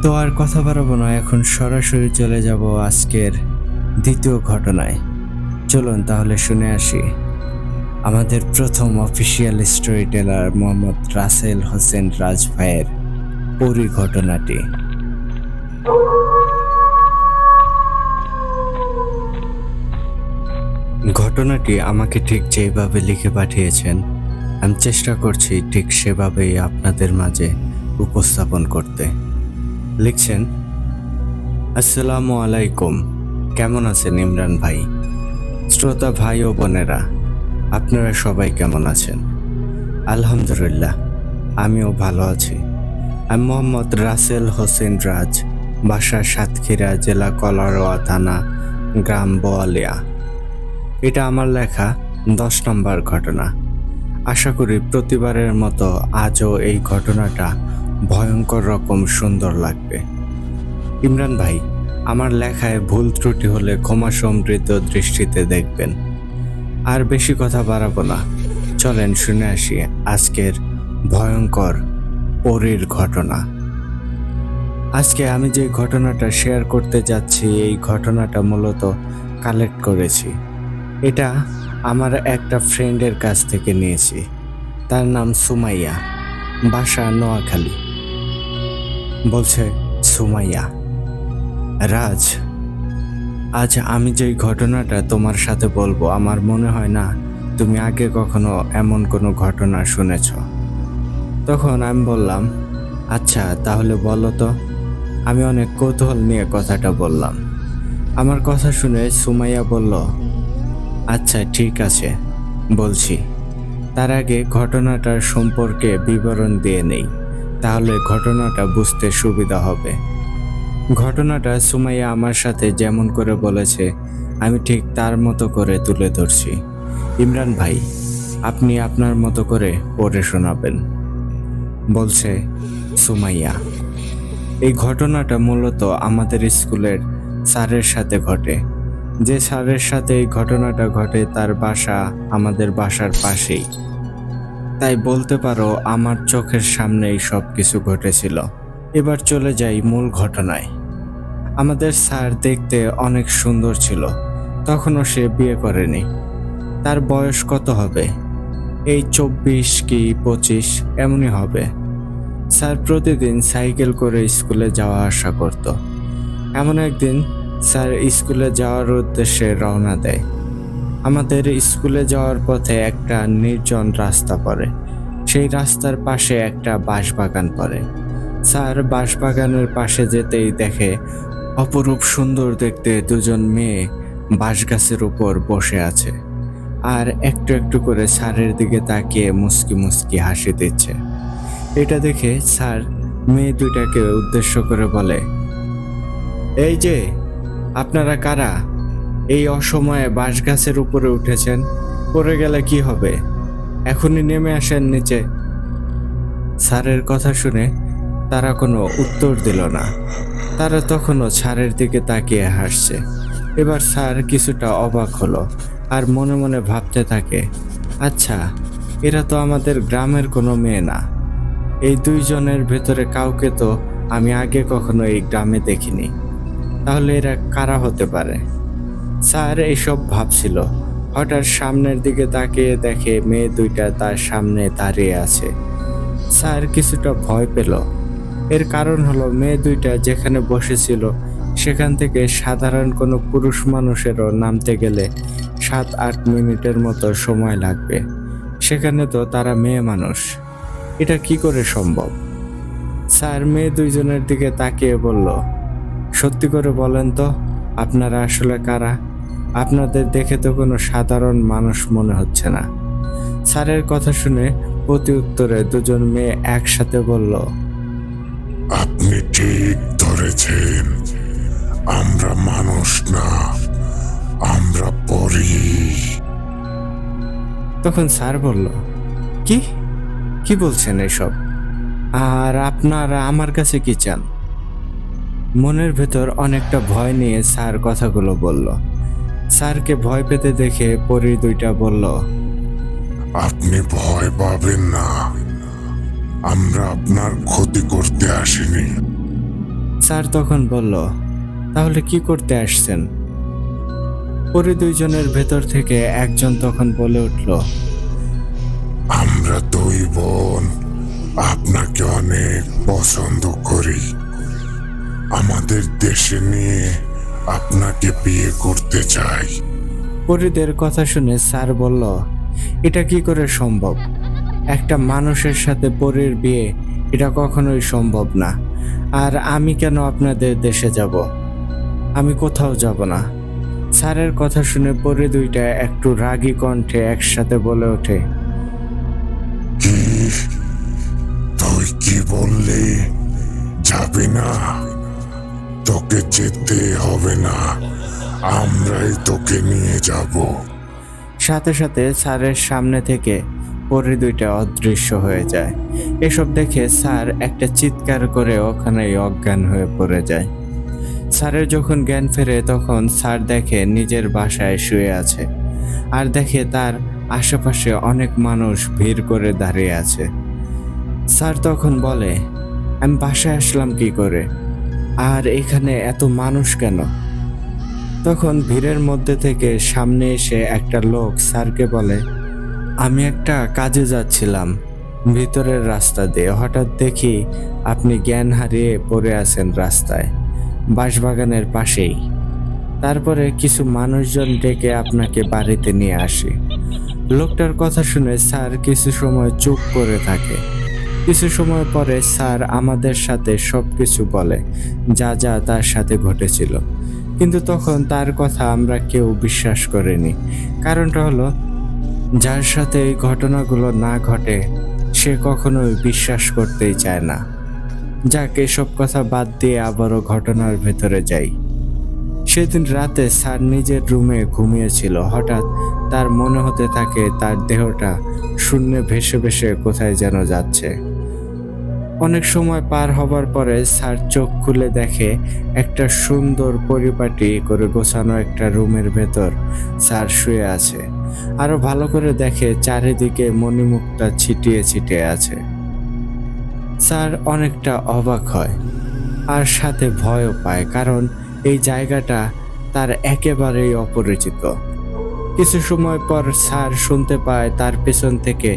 তো আর কথা বাড়াবো না, এখন সরাসরি চলে যাব আজকের দ্বিতীয় ঘটনায়। চলুন তাহলে শুনে আসি আমাদের প্রথম official story teller Mohammad Rasel Hossain Raj ভাইয়ের পরি ঘটনাটি। ঘটনাটি আমাকে ঠিক যেভাবে লিখে পাঠিয়েছেন, আমি চেষ্টা করছি ঠিক সেভাবেই আপনাদের মাঝে উপস্থাপন করতে। লিখছেন, আসসালামু আলাইকুম, কেমন আছেন ইমরান ভাই? শ্রোতা ভাই ও বোনেরা, আপনারা সবাই কেমন আছেন? আলহামদুলিল্লাহ, আমিও ভালো আছি। আমি মোহাম্মদ রাসেল হোসেন রাজ, বাসা সাতক্ষীরা, জেলা কলারোয়া, থানা গ্রাম বোয়ালিয়া। এটা আমার লেখা 10 নম্বর ঘটনা। আশা করি প্রতিবারের মতো আজও এই ঘটনাটা ভয়ঙ্কর রকম সুন্দর লাগবে। ইমরান ভাই, আমার লেখায় ভুল ত্রুটি হলে ক্ষমা সমৃদ্ধ দৃষ্টিতে দেখবেন। আর বেশি কথা বাড়াবো না, চলেন শুনে আসি আজকের ভয়ঙ্কর পরীর ঘটনা। আজকে আমি যে ঘটনাটা শেয়ার করতে যাচ্ছি, এই ঘটনাটা মূলত কালেক্ট করেছি। এটা আমার একটা ফ্রেন্ডের কাছ থেকে নিয়েছি। তার নাম সুমাইয়া, বাসা নোয়াখালী। বলছে, সুমাইয়া, রাজ, আজ আমি যেই ঘটনাটা তোমার সাথে বলবো, আমার মনে হয় না তুমি আগে কখনো এমন কোনো ঘটনা শুনেছ। তখন আমি বললাম, আচ্ছা তাহলে বলো তো। আমি অনেক কৌতূহল নিয়ে কথাটা বললাম। আমার কথা শুনে সুমাইয়া বলল, আচ্ছা ঠিক আছে, বলছি। তার আগে ঘটনাটার সম্পর্কে বিবরণ দিয়ে নেই, তাহলে ঘটনাটা বুঝতে সুবিধা হবে। ঘটনাটা সুমাইয়া আমার সাথে যেমন করে বলেছে, আমি ঠিক তার মতো করে তুলে ধরছি। ইমরান ভাই, আপনি আপনার মতো করে পড়ে শোনাবেন, বলছে সুমাইয়া। এই ঘটনাটা মূলত আমাদের স্কুলের স্যারের সাথে ঘটে। যে স্যারের সাথে এই ঘটনাটা ঘটে তার বাসা আমাদের বাসার পাশেই। তাই বলতে পারো আমার চোখের সামনেই সব কিছু ঘটেছিল। এবার চলে যাই মূল ঘটনায়। আমাদের স্যার দেখতে অনেক সুন্দর ছিল। তখনও সে বিয়ে করেনি। তার বয়স কত হবে? এই 24 কি 25 এমনই হবে। স্যার প্রতিদিন সাইকেল করে স্কুলে যাওয়া আসা করত। এমন একদিন স্যার স্কুলে যাওয়ার উদ্দেশ্যে রওনা দেয়। আমাদের স্কুলে যাওয়ার পথে একটা নির্জন রাস্তা পড়ে। সেই রাস্তার পাশে একটা বাঁশবাগান পড়ে। স্যার বাঁশবাগানের পাশে যেতেই দেখে অপরূপ সুন্দর দেখতে দুজন মেয়ে বাঁশগাছের উপর বসে আছে, আর একটু একটু করে স্যারের দিকে তাকিয়ে মুস্কি মুস্কি হাসি দিচ্ছে। এটা দেখে স্যার মেয়ে দুইটাকে উদ্দেশ্য করে বলে, এই যে আপনারা কারা? এই অসময়ে বাঁশগাছের উপরে উঠেছেন, পড়ে গেলে কি হবে? এখনই নেমে আসেন নিচে। স্যারের কথা শুনে তারা কোনো উত্তর দিল না। তারা তখনও স্যারের দিকে তাকিয়ে হাসছে। এবার স্যার কিছুটা অবাক হলো আর মনে মনে ভাবতে থাকে, আচ্ছা এরা তো আমাদের গ্রামের কোনো মেয়ে না। এই দুইজনের ভেতরে কাউকে তো আমি আগে কখনো এই গ্রামে দেখিনি। তাহলে এরা কারা হতে পারে? স্যার এইসব ভাবছিল। হঠাৎ সামনের দিকে তাকিয়ে দেখে মেয়ে দুইটা তার সামনে দাঁড়িয়ে আছে। স্যার কিছুটা ভয় পেল। এর কারণ হলো মেয়ে দুইটা যেখানে বসেছিল সেখান থেকে সাধারণ কোনো পুরুষ মানুষেরও নামতে গেলে 7-8 মিনিটের মতো সময় লাগবে। সেখানে তো তারা মেয়ে মানুষ। এটা কি করে সম্ভব? স্যার মেয়ে দুইজনের দিকে তাকিয়ে বলল, সত্যি করে বলেন তো, আপনারা আসলে কারা? আপনাদের দেখে তো কোনো সাধারণ মানুষ মনে হচ্ছে না। স্যারের কথা শুনে প্রতি উত্তরে দুজন মেয়ে একসাথে বলল, আপনি ঠিক ধরেছেন, আমরা মানুষ না, আমরা পরী। তখন স্যার বলল, কি কি বলছেন এসব? আর আপনারা আমার কাছে কি চান? মনের ভেতর অনেকটা ভয় নিয়ে স্যার কথাগুলো বলল। স্যারকে ভয় পেতে দেখে পরী দুইটা বলল, আপনি ভয় পাবেন না, আমরা আপনার ক্ষতি করতে আসিনি। স্যার তখন বলল, তাহলে কি করতে আসছেন? পরী দুইজনের ভেতর থেকে একজন তখন বলে উঠল, আমরা দুই বোন আপনাকে অনেক পছন্দ করি। আমাদের দেশে নিয়ে আপনাকে বিয়ে করতে চাই। পরীদের কথা শুনে স্যার বলল, এটা কি করে সম্ভব? একটা মানুষের সাথে পরীর বিয়ে, এটা কখনোই সম্ভব না। আর আমি কেন আপনাদের দেশে যাব? আমি কোথাও যাব না। স্যারের কথা শুনে পরী দুইটা একটু রাগী কণ্ঠে একসাথে বলে ওঠে, কি? তুই কি বললি? যাবি না? তোকে যেতে হবে না, আমরাই তোকে নিয়ে যাব। সাথে সাথে স্যারের সামনে থেকে পরী দুইটা অদৃশ্য হয়ে যায়। এসব দেখে স্যার একটা চিৎকার করে ওখানেই অজ্ঞান হয়ে পড়ে যায়। স্যারের যখন জ্ঞান ফেরে তখন স্যার দেখে নিজের বাসায় শুয়ে আছে, আর দেখে তার আশেপাশে অনেক মানুষ ভিড় করে দাঁড়িয়ে আছে। স্যার তখন বলে, আমি বাসায় আসলাম কি করে, আর এখানে এত মানুষ কেন? তখন ভিড়ের মধ্যে থেকে সামনে এসে একটা লোক স্যারকে বলে, আমি একটা কাজে যাচ্ছিলাম ভিতরের রাস্তা দিয়ে, হঠাৎ দেখি আপনি জ্ঞান হারিয়ে পড়ে আছেন রাস্তায়, বাঁশবাগানের পাশেই। তারপরে কিছু মানুষজন ডেকে আপনাকে বাড়িতে নিয়ে আসি। লোকটার কথা শুনে স্যার কিছু সময় চুপ করে থাকে। কিছু সময় পরে স্যার আমাদের সাথে সবকিছু বলে, যা যা তার সাথে ঘটেছিল। কিন্তু তখন তার কথা আমরা কেউ বিশ্বাস করিনি। কারণটা হলো, যার সাথে এই ঘটনাগুলো না ঘটে সে কখনোই বিশ্বাস করতেই চায় না। যাক, এসব কথা বাদ দিয়ে আবারও ঘটনার ভেতরে যাই। সেদিন রাতে স্যার নিজের রুমে ঘুমিয়েছিল। হঠাৎ তার মনে হতে থাকে তার দেহটা শূন্যে ভেসে ভেসে কোথায় যেন যাচ্ছে। অনেক সময় পার হবার পরে স্যার চোখ খুলে দেখে একটা সুন্দর পরিপাটি করে গোছানো একটা রুমের ভেতর স্যার শুয়ে আছে। আরো ভালো করে দেখে চারিদিকে মণিমুক্তা ছিটিয়ে ছিটিয়ে আছে। স্যার অনেকটা অবাক হয়, আর সাথে ভয়ও পায়, কারণ এই জায়গাটা তার একেবারেই অপরিচিত। কিছু সময় পর স্যার শুনতে পায় তার পেছন থেকে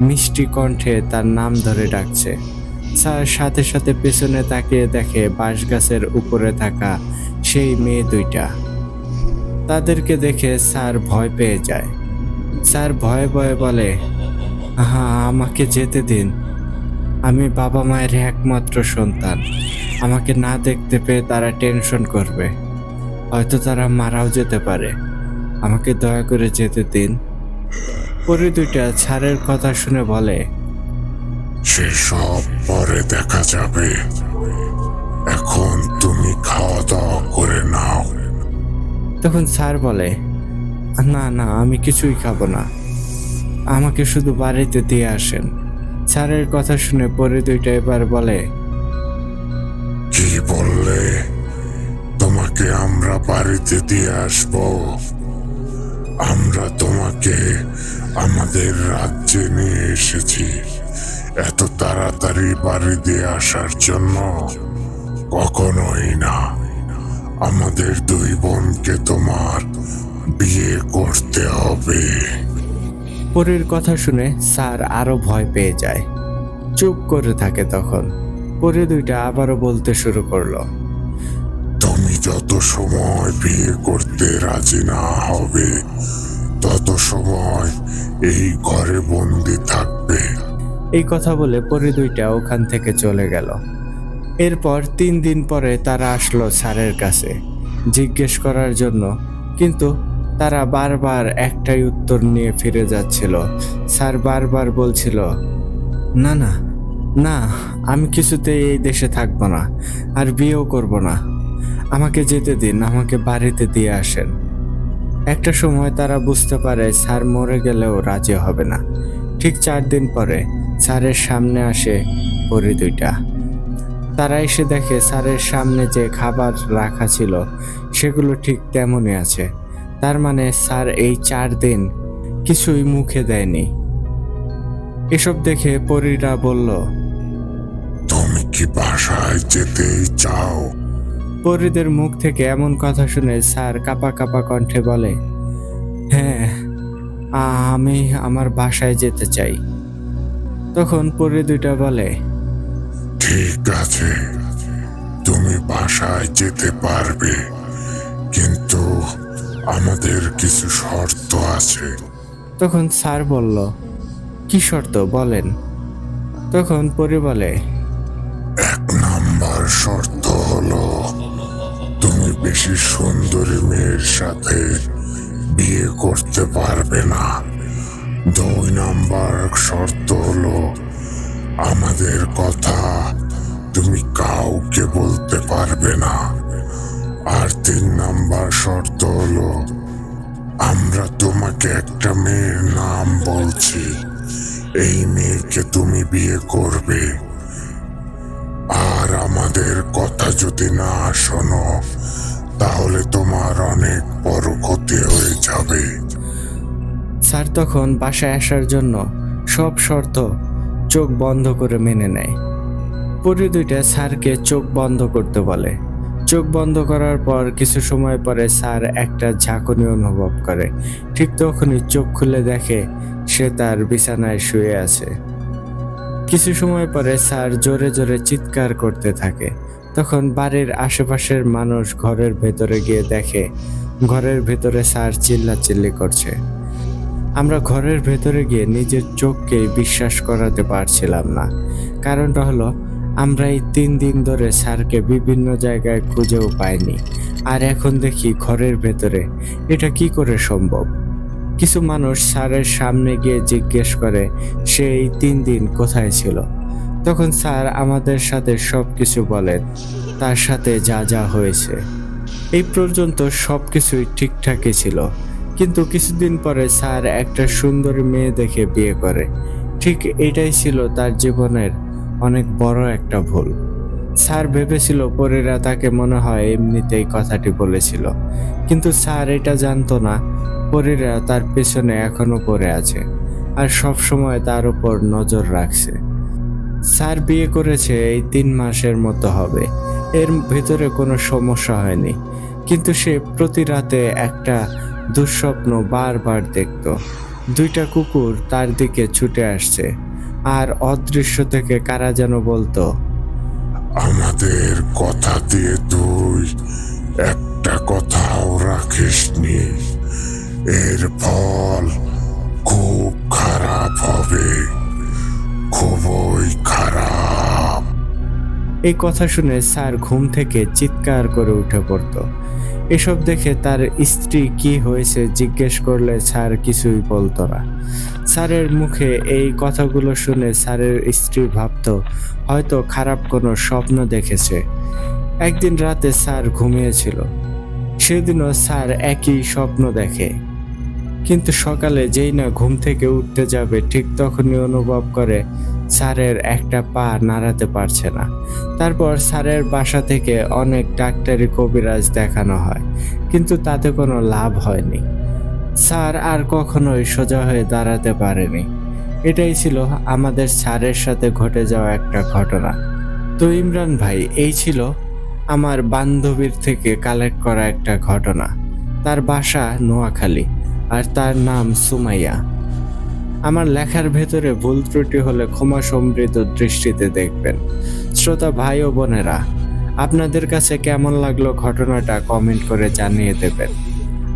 মিষ্টি কণ্ঠে তার নাম ধরে ডাকছে। স্যার সাথে সাথে পেছনে তাকিয়ে দেখে বাঁশগাছের উপরে থাকা সেই মেয়ে দুইটা। তাদেরকে দেখে স্যার ভয় পেয়ে যায়। স্যার ভয়ে ভয়ে বলে, হ্যাঁ, আমাকে যেতে দিন, আমি বাবা মায়ের একমাত্র সন্তান। আমাকে না দেখতে পেয়ে তারা টেনশন করবে, হয়তো তারা মারাও যেতে পারে, আমাকে দয়া করে যেতে দিন। পরি দুইটা স্যারের কথা শুনে বলে, সেসব পরে দেখা যাবে, এখন তুমি খাওয়া দাওয়া করে নাও। তখন স্যার বলে, না না, আমি কিছুই খাবো না, আমাকে শুধু বাড়িতে দিয়ে আসেন। স্যারের কথা শুনে পরি দুইটা এবার বলে, কি বললে? তোমাকে আমরা বাড়িতে দিয়ে আসবো? আমরা তোমাকে আমাদের রাজ্যে নিয়ে এসেছি এত তাড়াতাড়ি বাড়ি দিয়ে আসার জন্য? কখনোই না। আমাদের দুই বোনকে তোমার বিয়ে করতে হবে। পরির কথা শুনে স্যার আরো ভয় পেয়ে যায়, চুপ করে থাকে। তখন পরি দুইটা আবারও বলতে শুরু করলো, তুমি যত সময় বিয়ে করতে রাজি না হবে তত সময় এই ঘরে বন্দি থাকবে। এই কথা বলে পরি দুইটা ওখান থেকে চলে গেল। এরপর 3 দিন পরে তারা আসলো স্যারের কাছে জিজ্ঞেস করার জন্য, কিন্তু তারা বারবার একটাই উত্তর নিয়ে ফিরে যাচ্ছিল। স্যার বারবার বলছিল, না না না, আমি কিছুতেই এই দেশে থাকবো না, আর বিয়েও করব না, আমাকে যেতে দিন, আমাকে বাড়িতে দিয়ে আসেন। একটা সময় তারা বুঝতে পারে স্যার মরে গেলেও রাজি হবে না। ঠিক 4 দিন পরে স্যারের সামনে আসে পরি দুইটা। তারা এসে দেখে স্যারের সামনে যে খাবার রাখা ছিল সেগুলো ঠিক তেমনই আছে। তার মানে স্যার এই 4 দিন কিছুই মুখে দেয়নি। এসব দেখে পরীরা বলল, তুমি কি বাসায় যেতেই চাও? পরীদের মুখ থেকে এমন কথা শুনে স্যার কাঁপা কাঁপা কণ্ঠে বলে, হ্যাঁ, আমি আমার বাসায় যেতে চাই। তখন পরী দুইটা বলে, ঠিক আছে, তুমি বাসায় যেতে পারবে, কিন্তু আমাদের কিছু শর্ত আছে। তখন স্যার বলল, কি শর্ত বলেন? তখন পরী বলে, 1 নাম্বার শর্ত হলো তুমি বেশি সুন্দরী মেয়ের সাথে বিয়ে করতে পারবে না। 2 নাম্বার শর্ত হলো আমাদের কথা তুমি কাউকে বলতে পারবে না। আর 3 নাম্বার শর্ত হলো আমরা তোমাকে একটা মেয়ের নাম বলছি, এই মেয়েকে তুমি বিয়ে করবে। আর আমাদের কথা যদি না শোনো তাহলে তোমার অনেক বড় ক্ষতি হয়ে যাবে। স্যার তখন বাসায় আসার জন্য সব শর্ত চোখ বন্ধ করে মেনে নেয়। পরি দুইটা স্যারকে চোখ বন্ধ করতে বলে। চোখ বন্ধ করার পর কিছু সময় পরে স্যার একটা ঝাঁকুনি অনুভব করে। ঠিক তখনই চোখ খুলে দেখে সে তার বিছানায় শুয়ে আছে। কিছু সময় পরে স্যার জোরে জোরে চিৎকার করতে থাকে। তখন বাড়ির আশেপাশের মানুষ ঘরের ভেতরে গিয়ে দেখে ঘরের ভেতরে স্যার চিল্লাচিল্লি করছে। আমরা ঘরের ভেতরে গিয়ে নিজের চোখকেই বিশ্বাস করাতে পারছিলাম না। কারণটা হলো আমরা এই 3 দিন ধরে স্যারকে বিভিন্ন জায়গায় খুঁজেও পাইনি, আর এখন দেখি ঘরের ভেতরে। এটা কি করে সম্ভব? কিছু মানুষ স্যারের সামনে গিয়ে জিজ্ঞেস করে সে এই 3 দিন কোথায় ছিল। তখন স্যার আমাদের সাথে সব কিছু বলেন, তার সাথে যা যা হয়েছে। এই পর্যন্ত সব কিছুই ঠিকঠাকই ছিল, কিন্তু কিছুদিন পরে স্যার একটা সুন্দরী মেয়ে দেখে বিয়ে করে। ঠিক এটাই ছিল তার জীবনের অনেক বড় একটা ভুল। স্যার ভেবেছিল পরীরা তাকে মনে হয় এমনিতেই কথাটি বলেছিল, কিন্তু স্যার এটা জানতো না পরীরা তার পেছনে এখনো পড়ে আছে আর সব সময় তার উপর নজর রাখছে। স্যার বিয়ে করেছে এই 3 মাসের মতো হবে, এর ভেতরে কোনো সমস্যা হয়নি, কিন্তু সে প্রতি রাতে একটা দুঃস্বপ্ন বারবার দেখত। 2টা কুকুর তার দিকে ছুটে আসছে আর অদৃশ্য থেকে কারা যেন বলতো, আমাদের কথা দিয়ে তুই একটা কথাও রাখিসনি, এর ফল খুব খারাপ হবে, খুবই খারাপ। এই কথা শুনে স্যার ঘুম থেকে চিৎকার করে উঠে পড়ত। এসব দেখে তার স্ত্রী কি হয়েছে জিজ্ঞেস করলে স্যার কিছুই বলতো না। স্যারের মুখে এই কথাগুলো শুনে স্যারের স্ত্রী ভাবতো হয়তো খারাপ কোনো স্বপ্ন দেখেছে। একদিন রাতে স্যার ঘুমিয়েছিল, সেদিনও স্যার একই স্বপ্ন দেখে, কিন্তু সকালে যেই না ঘুম থেকে উঠতে যাবে ঠিক তখনই অনুভব করে স্যারের একটা পা নাড়াতে পারছে না। তারপর স্যারের বাসা থেকে অনেক ডাক্তারি কবিরাজ দেখানো হয়, কিন্তু তাতে কোনো লাভ হয়নি। স্যার আর কখনোই সোজা হয়ে দাঁড়াতে পারেনি। এটাই ছিল আমাদের স্যারের সাথে ঘটে যাওয়া একটা ঘটনা। তো ইমরান ভাই, এই ছিল আমার বান্ধবীর থেকে কালেক্ট করা একটা ঘটনা। তার বাসা নোয়াখালী আর তার নাম সুমাইয়া। আমার লেখার ভেতরে ভুল ত্রুটি হলে ক্ষমা সমৃদ্ধ দৃষ্টিতে দেখবেন। শ্রোতা ভাই ও বোনেরা, আপনাদের কাছে কেমন লাগলো ঘটনাটা কমেন্ট করে জানিয়ে দেবেন।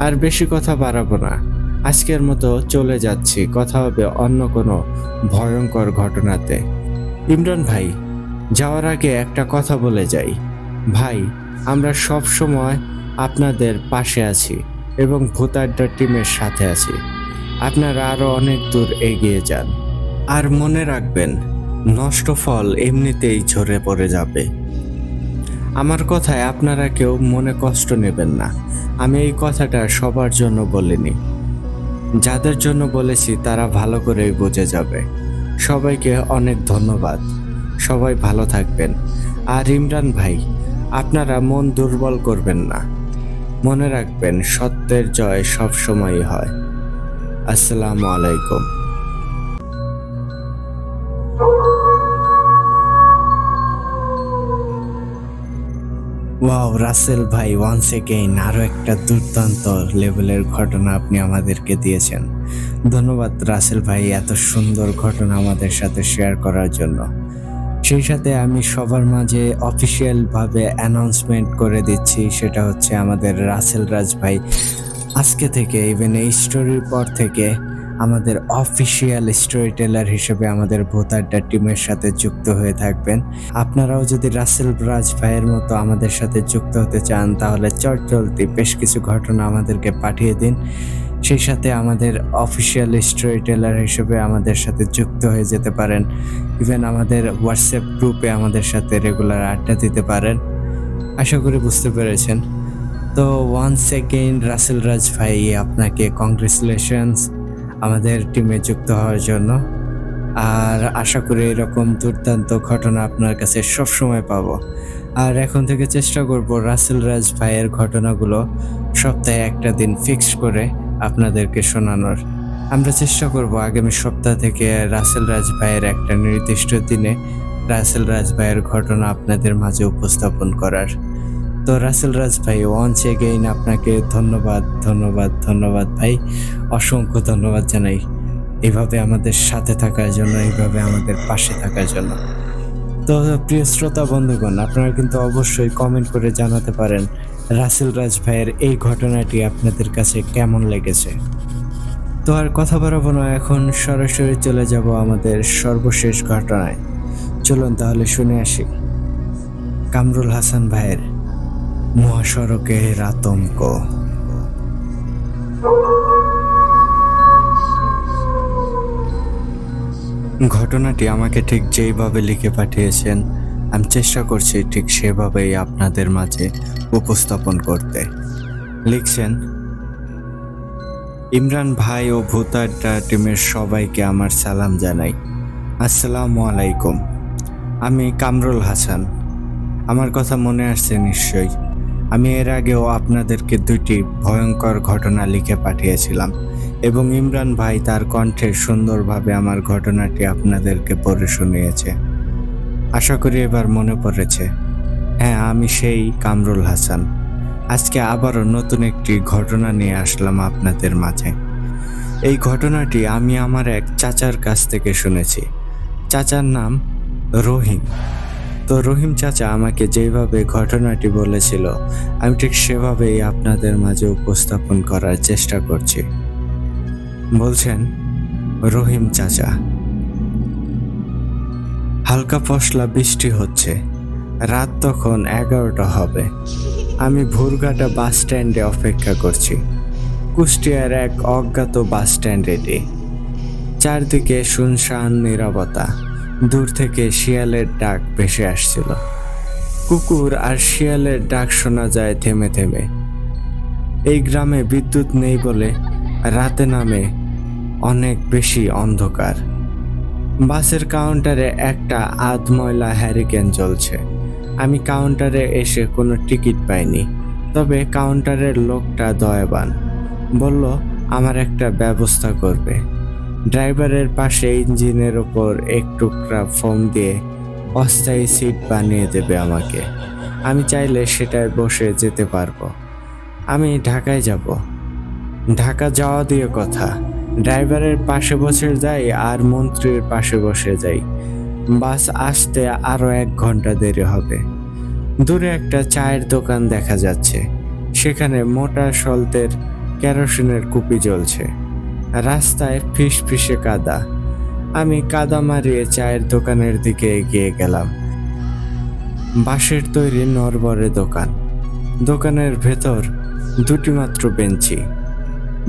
আর বেশি কথা বাড়াবো না, আজকের মতো চলে যাচ্ছি। কথা হবে অন্য কোনো ভয়ঙ্কর ঘটনাতে। ইমরান ভাই, যাওয়ার আগে একটা কথা বলে যাই। ভাই, আমরা সব সময় আপনাদের পাশে আছি এবং ভূত আড্ডা টিমের সাথে আছি। আপনারা আরো অনেক দূর এগিয়ে যান, আর মনে রাখবেন নষ্ট ফল এমনিতেই ঝরে পড়ে যাবে। আমার কথায় আপনারা কেউ মনে কষ্ট নেবেন না। আমি এই কথাটা সবার জন্য বলিনি, যাদের জন্য বলেছি তারা ভালো করেই বুঝে যাবে। সবাইকে অনেক ধন্যবাদ। সবাই ভালো থাকবেন। আর ইমরান ভাই, আপনারা মন দুর্বল করবেন না। মনে রাখবেন সত্যের জয় সবসময়ই হয়। আসসালামু আলাইকুম। ওয়াও রাসেল ভাই, ওয়ান্স এগেইন আরো একটা দুর্দান্ত লেভেলের ঘটনা আপনি আমাদেরকে দিয়েছেন। ধন্যবাদ রাসেল ভাই, এত সুন্দর ঘটনা আমাদের সাথে শেয়ার করার জন্য। সেই সাথে আমি সবার মাঝে অফিসিয়াল ভাবে অ্যানাউন্সমেন্ট করে দিচ্ছি, সেটা হচ্ছে আমাদের রাসেল রাজ ভাই আজকে থেকে ইভেন এই স্টোরির পর থেকে আমাদের অফিসিয়াল স্টোরি টেলার হিসেবে আমাদের ভূত আড্ডা টিমের সাথে যুক্ত হয়ে থাকবেন। আপনারাও যদি রাসেল রাজ ভাইয়ের মতো আমাদের সাথে যুক্ত হতে চান তাহলে চটজলদি বেশ কিছু ঘটনা আমাদেরকে পাঠিয়ে দিন। সেই সাথে আমাদের অফিসিয়াল স্টোরি টেলার হিসেবে আমাদের সাথে যুক্ত হয়ে যেতে পারেন। ইভেন আমাদের হোয়াটসঅ্যাপ গ্রুপে আমাদের সাথে রেগুলার আড্ডা দিতে পারেন। আশা করি বুঝতে পেরেছেন। তো ওয়ান্স এগেইন রাসেল রাজ ভাই, আপনাকে কংগ্রেচুলেশনস আমাদের টিমে যুক্ত হওয়ার জন্য। আর আশা করি এরকম দুর্দান্ত ঘটনা আপনার কাছে সবসময় পাবো। আর এখন থেকে চেষ্টা করব রাসেল রাজ ভাইয়ের ঘটনাগুলো সপ্তাহে একটা দিন ফিক্স করে আপনাদেরকে শোনানোর। আমরা চেষ্টা করব আগামী সপ্তাহ থেকে রাসেল রাজ ভাইয়ের একটা নির্দিষ্ট দিনে রাসেল রাজ ভাইয়ের ঘটনা আপনাদের মাঝে উপস্থাপন করার। তো রাসেল রাজ ভাই, ওয়ান্স এগেইন আপনাকে ধন্যবাদ ভাই, অসংখ্য ধন্যবাদ জানাই এইভাবে আমাদের সাথে থাকার জন্য, এইভাবে আমাদের পাশে থাকার জন্য। তো প্রিয় শ্রোতা বন্ধুগণ, আপনারা কিন্তু অবশ্যই কমেন্ট করে জানাতে পারেন রাসেল রাজ ভাইয়ের এই ঘটনাটি আপনাদের কাছে কেমন লেগেছে। তো আর কথা বাড়াবো না, এখন সরাসরি চলে যাব আমাদের সর্বশেষ ঘটনায়। চলুন তাহলে শুনে আসি কামরুল হাসান ভাইয়ের মহাসড়কের আতঙ্ক। ঘটনাটি আমাকে ঠিক যেইভাবে লিখে পাঠিয়েছেন, আমি চেষ্টা করছি ঠিক সেভাবেই আপনাদের মাঝে উপস্থাপন করতে। লিখছেন, ইমরান ভাই ও ভূতাড্ডা টিমের সবাইকে আমার সালাম জানাই। আসসালামু আলাইকুম। আমি কামরুল হাসান। আমার কথা মনে আসছে নিশ্চয়ই। আমি এর আগেও আপনাদেরকে 2টি ভয়ঙ্কর ঘটনা লিখে পাঠিয়েছিলাম এবং ইমরান ভাই তার কণ্ঠে সুন্দরভাবে আমার ঘটনাটি আপনাদেরকে পড়ে শুনিয়েছে। আশা করি এবার মনে পড়েছে। হ্যাঁ, আমি সেই কামরুল হাসান। আজকে আবারও নতুন একটি ঘটনা নিয়ে আসলাম আপনাদের মাঝে। এই ঘটনাটি আমি আমার এক চাচার কাছ থেকে শুনেছি। চাচার নাম রহিম। তো রহিম চাচা আমাকে যেভাবে ঘটনাটি বলেছিল, আমি ঠিক সেভাবেই আপনাদের মাঝে উপস্থাপন করার চেষ্টা করছি। বলছেন রহিম চাচা, হালকা পশলা বৃষ্টি হচ্ছে। রাত তখন 11টা হবে। আমি ভোরঘাটা বাস স্ট্যান্ডে অপেক্ষা করছি। কুষ্টিয়ার এক অজ্ঞাত বাস স্ট্যান্ড এটি। চারদিকে শুনশান নীরবতা। দূর থেকে শিয়ালের ডাক ভেসে আসছিল। কুকুর আর শিয়ালের ডাক শোনা যায় থেমে থেমে। এই গ্রামে বিদ্যুৎ নেই বলে রাতে নামে অনেক বেশি অন্ধকার। বাসের কাউন্টারে একটা আধময়লা হ্যারিকেন জ্বলছে। আমি কাউন্টারে এসে কোনো টিকিট পাইনি, তবে কাউন্টারের লোকটা দয়াবান, বলল আমার একটা ব্যবস্থা করবে। ড্রাইভারের পাশে ইঞ্জিনের ওপর এক টুকরা ফোম দিয়ে অস্থায়ী সিট বানিয়ে দেবে আমাকে। আমি চাইলে সেটায় বসে যেতে পারবো। আমি ঢাকায় যাব। ঢাকা যাওয়া দিয়ে কথা, ড্রাইভারের পাশে বসে যাই আর মন্ত্রীর পাশে বসে যাই। বাস আসতে আরো 1 ঘন্টা দেরি হবে। দূরে একটা চায়ের দোকান দেখা যাচ্ছে। সেখানে মোটা সল্তের কেরোসিনের কুপি জ্বলছে। রাস্তায় ফিসফিসে কাদা। আমি কাদা মারিয়ে চায়ের দোকানের দিকে এগিয়ে গেলাম। বাঁশের তৈরি নড়বড়ে দোকান। দোকানের ভেতর 2টি মাত্র বেঞ্চি।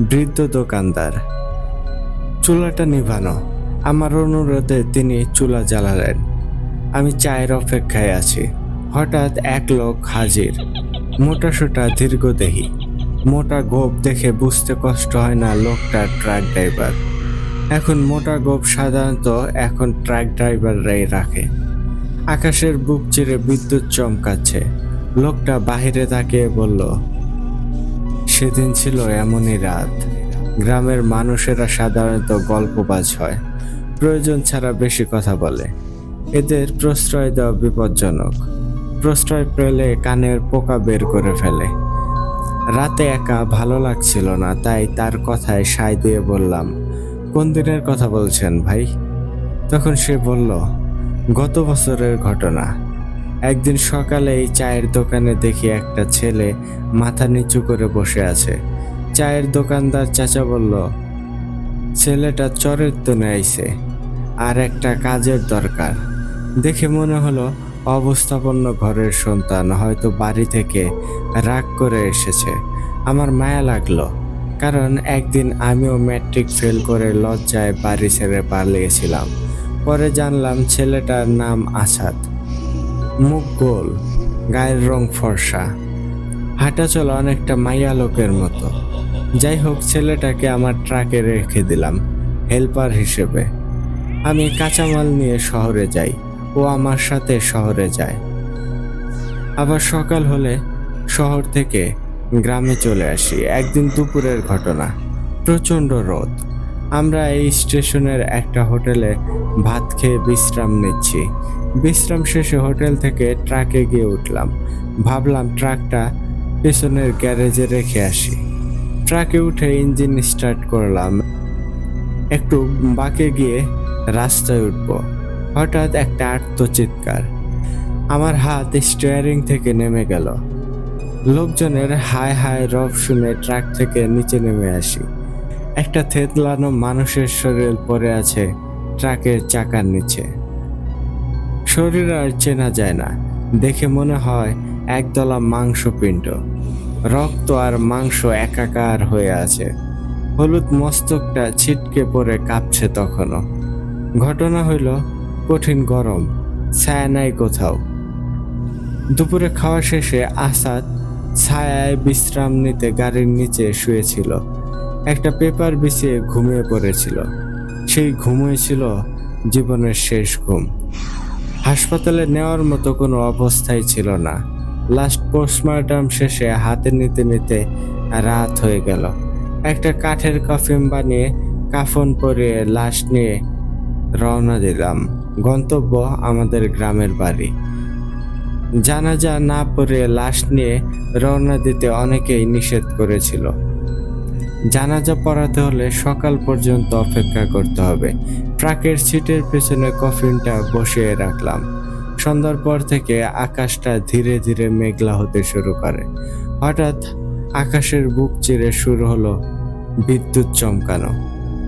বৃদ্ধ দোকানদার। চুলাটা নিভানো। আমার অনুরোধে তিনি চুলা জ্বালালেন। আমি চায়ের অপেক্ষায় আছি। হঠাৎ এক লোক হাজির। মোটাসোটা দীর্ঘদেহী। মোটা গোপ দেখে বুঝতে কষ্ট হয় না লোকটা ট্রাক ড্রাইভার। এখন মোটা গোপ সাধারণত এখন ট্রাক ড্রাইভাররাই রাখে। আকাশের বুক চিরে বিদ্যুৎ চমকাচ্ছে। লোকটা বাহিরে তাকিয়ে বলল, সেদিন ছিল এমনই রাত। গ্রামের মানুষেরা সাধারণত গল্পবাজ হয়, প্রয়োজন ছাড়া বেশি কথা বলে। এদের প্রশ্রয় দেওয়া বিপজ্জনক। প্রশ্রয় পেলে কানের পোকা বের করে ফেলে। রাতে একা ভালো লাগছিল না, তাই তার কথায় সায় দিয়ে বললাম, কোন দিনের কথা বলছেন ভাই? তখন সে বলল, গত বছরের ঘটনা। একদিন সকালে এই চায়ের দোকানে দেখি একটা ছেলে মাথা নিচু করে বসে আছে। চায়ের দোকানদার চাচা বলল, ছেলেটা চরের তনে আইছে, আর একটা কাজের দরকার। দেখে মনে হলো অবস্থাপন্ন ঘরের সন্তান, হয়তো বাড়ি থেকে রাগ করে এসেছে। আমার মায়া লাগলো, কারণ একদিন আমিও ম্যাট্রিক ফেল করে লজ্জায় বাড়ি ছেড়ে পালিয়েছিলাম। পরে জানলাম ছেলেটার নাম আসাদ। মুখ গোল, গায়ের রং ফর্সা, হাঁটা চলা অনেকটা মাইয়া লোকের মতো। যাই হোক, ছেলেটাকে আমার ট্রাকে রেখে দিলাম হেল্পার হিসেবে। আমি কাঁচামাল নিয়ে শহরে যাই, ও আমার সাথে শহরে যায়। আবার সকাল হলে শহর থেকে গ্রামে চলে আসি। একদিন দুপুরের ঘটনা। প্রচণ্ড রোদ। আমরা এই স্টেশনের একটা হোটেলে ভাত খেয়ে বিশ্রাম নিচ্ছি। বিশ্রাম শেষে হোটেল থেকে ট্রাকে গিয়ে উঠলাম। ভাবলাম ট্রাকটা পেছনের গ্যারেজে রেখে আসি। ট্রাকে উঠে ইঞ্জিন স্টার্ট করলাম। একটু বাঁকে গিয়ে রাস্তায় উঠব, হঠাৎ একটা আর্তচিৎকার। আমার হাত স্টিয়ারিং থেকে নেমে গেল। লোকজনের হায় হায় রব শুনে ট্রাক থেকে নিচে নেমে আসি। একটা থেতলানো মানুষের শরীর পড়ে আছে ট্রাকের চাকার নিচে। শরীর আর চেনা যায় না, দেখে মনে হয় একদলা মাংসপিণ্ড। রক্ত আর মাংস একাকার হয়ে আছে। হলুদ মস্তকটা ছিটকে পড়ে কাঁপছে তখনও। ঘটনা হইল কঠিন গরম, ছায়া নাই কোথাও। দুপুরে খাওয়া শেষে আসাদ ছায়ায় বিশ্রাম নিতে গাড়ির নিচে শুয়েছিল। একটা পেপার বিছিয়ে ঘুমিয়ে পড়েছিল। সেই ঘুমই ছিল জীবনের শেষ ঘুম। হাসপাতালে নেওয়ার মতো কোনো অবস্থাই ছিল না। লাস্ট পোস্টমর্টম শেষে হাতে নিতে নিতে রাত হয়ে গেল। একটা কাঠের কফিন বানিয়ে কাফন পরিয়ে লাশ নিয়ে রওনা দিলাম। গন্তব্য আমাদের গ্রামের বাড়ি। জানাজা না পড়ে লাশ নিয়ে রওনা দিতে অনেকেই নিষেধ করেছিল। জানাজা পড়াতে হলে সকাল পর্যন্ত অপেক্ষা করতে হবে। ট্রাকের সিটের পেছনে কফিনটা বসিয়ে রাখলাম। সন্ধ্যার পর থেকে আকাশটা ধীরে ধীরে মেঘলা হতে শুরু করে। হঠাৎ আকাশের বুক চিরে শুরু হলো বিদ্যুৎ চমকানো।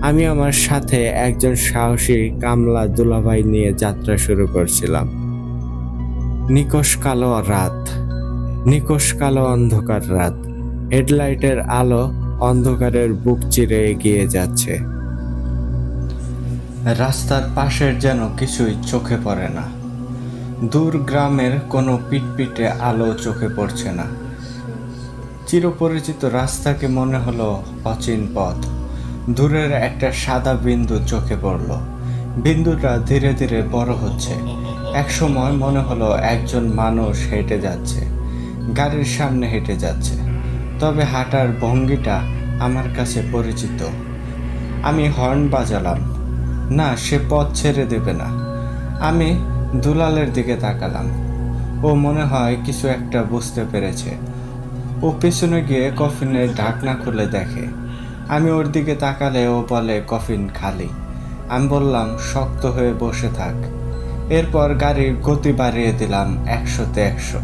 আমি আমার সাথে একজন সাহসী কামলা দুলাভাই নিয়ে যাত্রা শুরু করছিলাম। নিকষ কালো রাত, নিকষ কালো অন্ধকার রাত। হেডলাইটের আলো অন্ধকারের বুক চিরে এগিয়ে যাচ্ছে। রাস্তার পাশের যেন কিছুই চোখে পড়ে না। দূর গ্রামের কোনো পিটপিটে আলো চোখে পড়ছে না। চিরপরিচিত রাস্তাকে মনে হলো অচিন পথ। দূরের একটা সাদা বিন্দু চোখে পড়ল। বিন্দুটা ধীরে ধীরে বড় হচ্ছে। একসময় মনে হলো একজন মানুষ হেঁটে যাচ্ছে, গাড়ির সামনে হেঁটে যাচ্ছে। তবে হাঁটার ভঙ্গিটা আমার কাছে পরিচিত। আমি হর্ন বাজালাম, না সে পথ ছেড়ে দেবে না। আমি দুলালের দিকে তাকালাম। ও মনে হয় কিছু একটা বুঝতে পেরেছে। ও পেছনে গিয়ে কফিনের ঢাকনা খুলে দেখে। আমি ওর দিকে তাকালে ও বলে কফিন খালি। আমি বললাম শক্ত হয়ে বসে থাক। এরপর গাড়ির গতি বাড়িয়ে দিলাম 100-তে 100।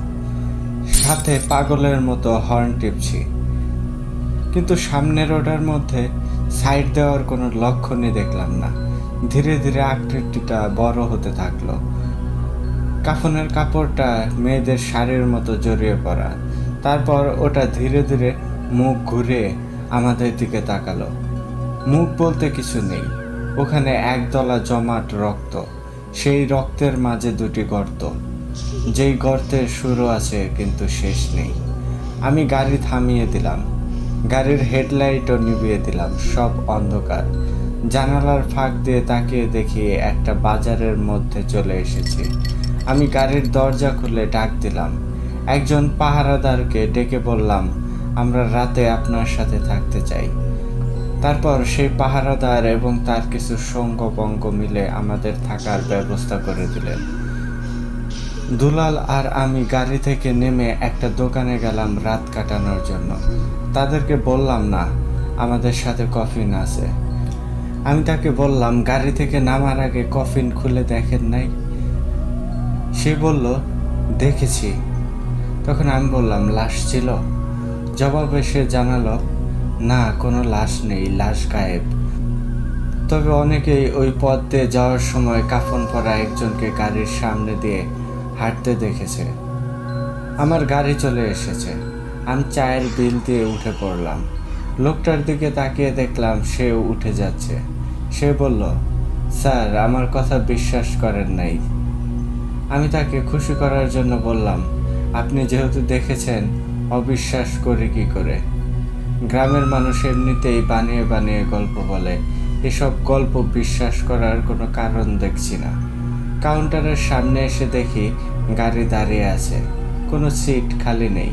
সাথে পাগলের মতো হর্ন টিপছি। কিন্তু সামনের রোডের মধ্যে সাইড দেওয়ার কোনো লক্ষণই দেখলাম না। ধীরে ধীরে আকৃতিটা বড় হতে থাকলো। কাফনের কাপড়টা মেয়েদের শাড়ির মতো জড়িয়ে পড়া। তারপর ওটা ধীরে ধীরে মুখ ঘুরে আমাদের দিকে তাকালো। মুখ বলতে কিছু নেই, ওখানে একদলা জমাট রক্ত। সেই রক্তের মাঝে দুটি গর্ত, যেই গর্তের শুরু আছে কিন্তু শেষ নেই। আমি গাড়ি থামিয়ে দিলাম, গাড়ির হেডলাইটও নিভিয়ে দিলাম। সব অন্ধকার। জানালার ফাঁক দিয়ে তাকিয়ে দেখি একটা বাজারের মধ্যে চলে এসেছি। আমি গাড়ির দরজা খুলে ডাক দিলাম। একজন পাহারাদারকে ডেকে বললাম, আমরা রাতে আপনার সাথে থাকতে চাই। তারপর সেই পাহারাদার এবং তার কিছু সঙ্গবঙ্গ মিলে আমাদের থাকার ব্যবস্থা করে দিলেন। দুলাল আর আমি গাড়ি থেকে নেমে একটা দোকানে গেলাম রাত কাটানোর জন্য। তাদেরকে বললাম না আমাদের সাথে কফিন আছে। আমি তাকে বললাম গাড়ি থেকে নামার আগে কফিন খুলে দেখেন নাই? সে বলল দেখেছি। তখন আমি বললাম লাশ ছিল? জবাবে সে জানালো না, কোনো লাশ নেই, লাশ গায়েব। তবে অনেকেই ওই পথ দিয়ে যাওয়ার সময় কাফন পরা একজনকে গাড়ির সামনে দিয়ে হাঁটতে দেখেছে। আমার গাড়ি চলে এসেছে। আমি চায়ের বিল দিয়ে উঠে পড়লাম। লোকটার দিকে তাকিয়ে দেখলাম সেও উঠে যাচ্ছে। সে বলল, স্যার আমার কথা বিশ্বাস করেন নাই। আমি তাকে খুশি করার জন্য বললাম, আপনি যেহেতু দেখেছেন অবিশ্বাস করি কি করে? গ্রামের মানুষ এমনিতেই বানিয়ে বানিয়ে গল্প বলে। এসব গল্প বিশ্বাস করার কোনো কারণ দেখছি না। কাউন্টারের সামনে এসে দেখি গাড়ি দাঁড়িয়ে আছে, কোনো সিট খালি নেই।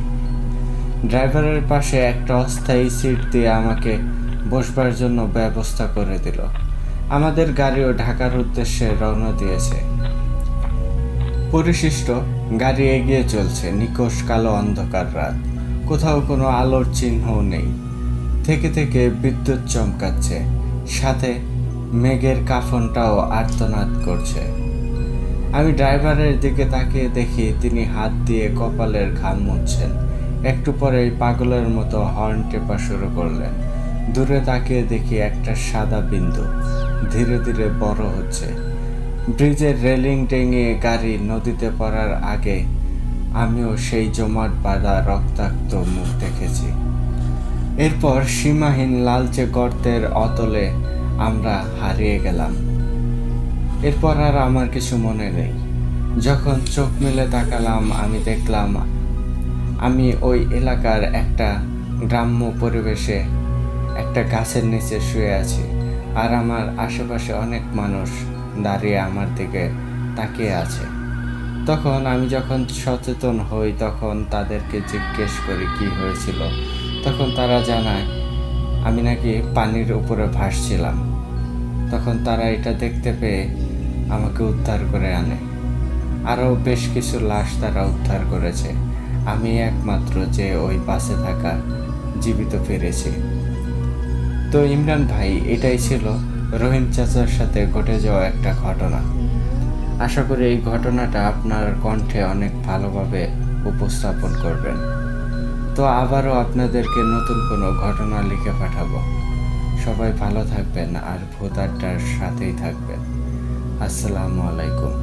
ড্রাইভারের পাশে একটা অস্থায়ী সিট দিয়ে আমাকে বসবার জন্য ব্যবস্থা করে দিল। আমাদের গাড়িও ঢাকার উদ্দেশ্যে রওনা দিয়েছে। পরিশিষ্ট গাড়ি এগিয়ে চলছে। নিকষ কালো অন্ধকার রাত, কোথাও কোনো আলোর চিহ্নও নেই। থেকে থেকে বিদ্যুৎ চমকাচ্ছে, সাথে মেঘের কাফনটাও আর্তনাদ করছে। আমি ড্রাইভারের দিকে তাকিয়ে দেখি তিনি হাত দিয়ে কপালের ঘাম মুছছেন। একটু পরেই পাগলের মতো হর্ন টেপা শুরু করলেন। দূরে তাকিয়ে দেখি একটা সাদা বিন্দু ধীরে ধীরে বড় হচ্ছে। ব্রিজের রেলিং টেঙে গাড়ি নদীতে পড়ার আগে আমিও সেই জমাট বাঁধা রক্তাক্ত মুখ দেখেছি। এরপর সীমাহীন লালচে গর্তের অতলে আমরা হারিয়ে গেলাম। এরপর আর আমার কিছু মনে নেই। যখন চোখ মেলে তাকালাম, আমি দেখলাম আমি ওই এলাকার একটা গ্রাম্য পরিবেশে একটা গাছের নিচে শুয়ে আছি, আর আমার আশেপাশে অনেক মানুষ দাঁড়িয়ে আমার দিকে তাকিয়ে আছে। তখন আমি যখন সচেতন হই, তখন তাদেরকে জিজ্ঞেস করি কি হয়েছিল। তখন তারা জানায় আমি নাকি পানির উপরে ভাসছিলাম। তখন তারা এটা দেখতে পেয়ে আমাকে উদ্ধার করে আনে। আরও বেশ কিছু লাশ তারা উদ্ধার করেছে। আমি একমাত্র যে ওই বাসে থাকা জীবিত ফিরেছি। তো ইমরান ভাই, এটাই ছিল রহিম চাচার সাথে ঘটে যাওয়া একটা ঘটনা। আশা করি এই ঘটনাটা আপনার কণ্ঠে অনেক ভালোভাবে উপস্থাপন করবেন। তো আবারও আপনাদেরকে নতুন কোনো ঘটনা লিখে পাঠাবো। সবাই ভালো থাকবেন আর ভূত আড্ডার সাথেই থাকবেন। আসসালামু আলাইকুম।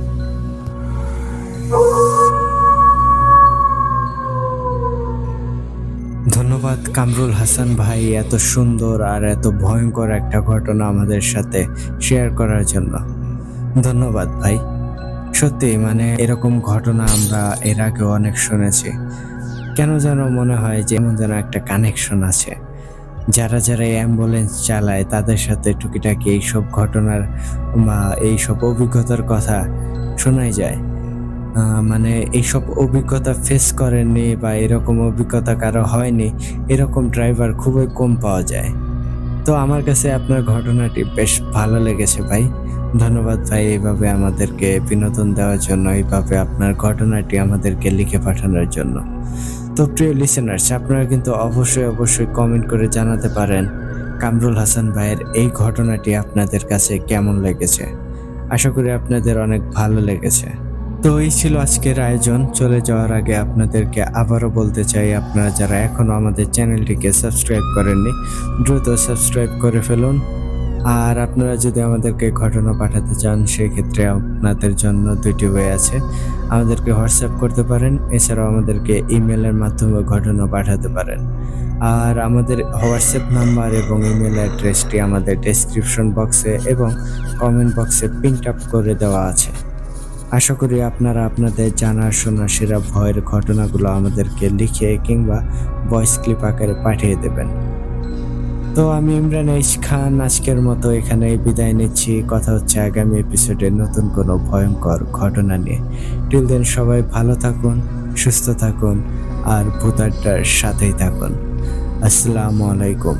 ধন্যবাদ কামরুল হাসান ভাই, এত সুন্দর আর এত ভয়ঙ্কর একটা ঘটনা আমাদের সাথে শেয়ার করার জন্য। ধন্যবাদ ভাই। সত্যি মানে এরকম ঘটনা আমরা এর আগে অনেক শুনেছি। কেন যেন মনে হয় যে এমন যেন একটা কানেকশন আছে। যারা যারা অ্যাম্বুলেন্স চালায় তাদের সাথে টুকিটাকি এইসব ঘটনার বা এইসব অভিজ্ঞতার কথা শোনাই যায়। মানে এইসব অভিজ্ঞতা ফেস করেননি বা এরকম অভিজ্ঞতা কারো হয়নি, এরকম ড্রাইভার খুবই কম পাওয়া যায়। তো আমার কাছে আপনার ঘটনাটি বেশ ভালো লেগেছে ভাই। ধন্যবাদ ভাই এইভাবে আমাদেরকে বিনোদন দেওয়ার জন্য, এইভাবে আপনার ঘটনাটি আমাদেরকে লিখে পাঠানোর জন্য। তো প্রিয় লিসেনার্স, আপনারা কিন্তু অবশ্যই কমেন্ট করে জানাতে পারেন কামরুল হাসান ভাইয়ের এই ঘটনাটি আপনাদের কাছে কেমন লেগেছে। আশা করি আপনাদের অনেক ভালো লেগেছে। তো এই ছিল আজকের আয়োজন। চলে যাওয়ার আগে আপনাদেরকে আবারও বলতে চাই, আপনারা যারা এখনও আমাদের চ্যানেলটিকে সাবস্ক্রাইব করেননি, দ্রুত সাবস্ক্রাইব করে ফেলুন। আর আপনারা যদি আমাদেরকে ঘটনা পাঠাতে চান, সেক্ষেত্রে আপনাদের জন্য দুটি ওয়ে আছে। আমাদেরকে হোয়াটসঅ্যাপ করতে পারেন, এছাড়াও আমাদেরকে ইমেলের মাধ্যমে ঘটনা পাঠাতে পারেন। আর আমাদের হোয়াটসঅ্যাপ নাম্বার এবং ইমেল অ্যাড্রেসটি আমাদের ডেসক্রিপশন বক্সে এবং কমেন্ট বক্সে পিন আপ করে দেওয়া আছে। আশা করি আপনারা আপনাদের জানাশোনা সেরা ভয়ের ঘটনাগুলো আমাদেরকে লিখে কিংবা ভয়েস ক্লিপ আকারে পাঠিয়ে দেবেন। তো আমি ইমরান এইচ খান আজকের মতো এখানেই বিদায় নিচ্ছি। কথা হচ্ছে আগামী এপিসোডে নতুন কোনো ভয়ঙ্কর ঘটনা নিয়ে। টিল দেন সবাই ভালো থাকুন, সুস্থ থাকুন আর ভূত আড্ডার সাথেই থাকুন। আসসালামু আলাইকুম।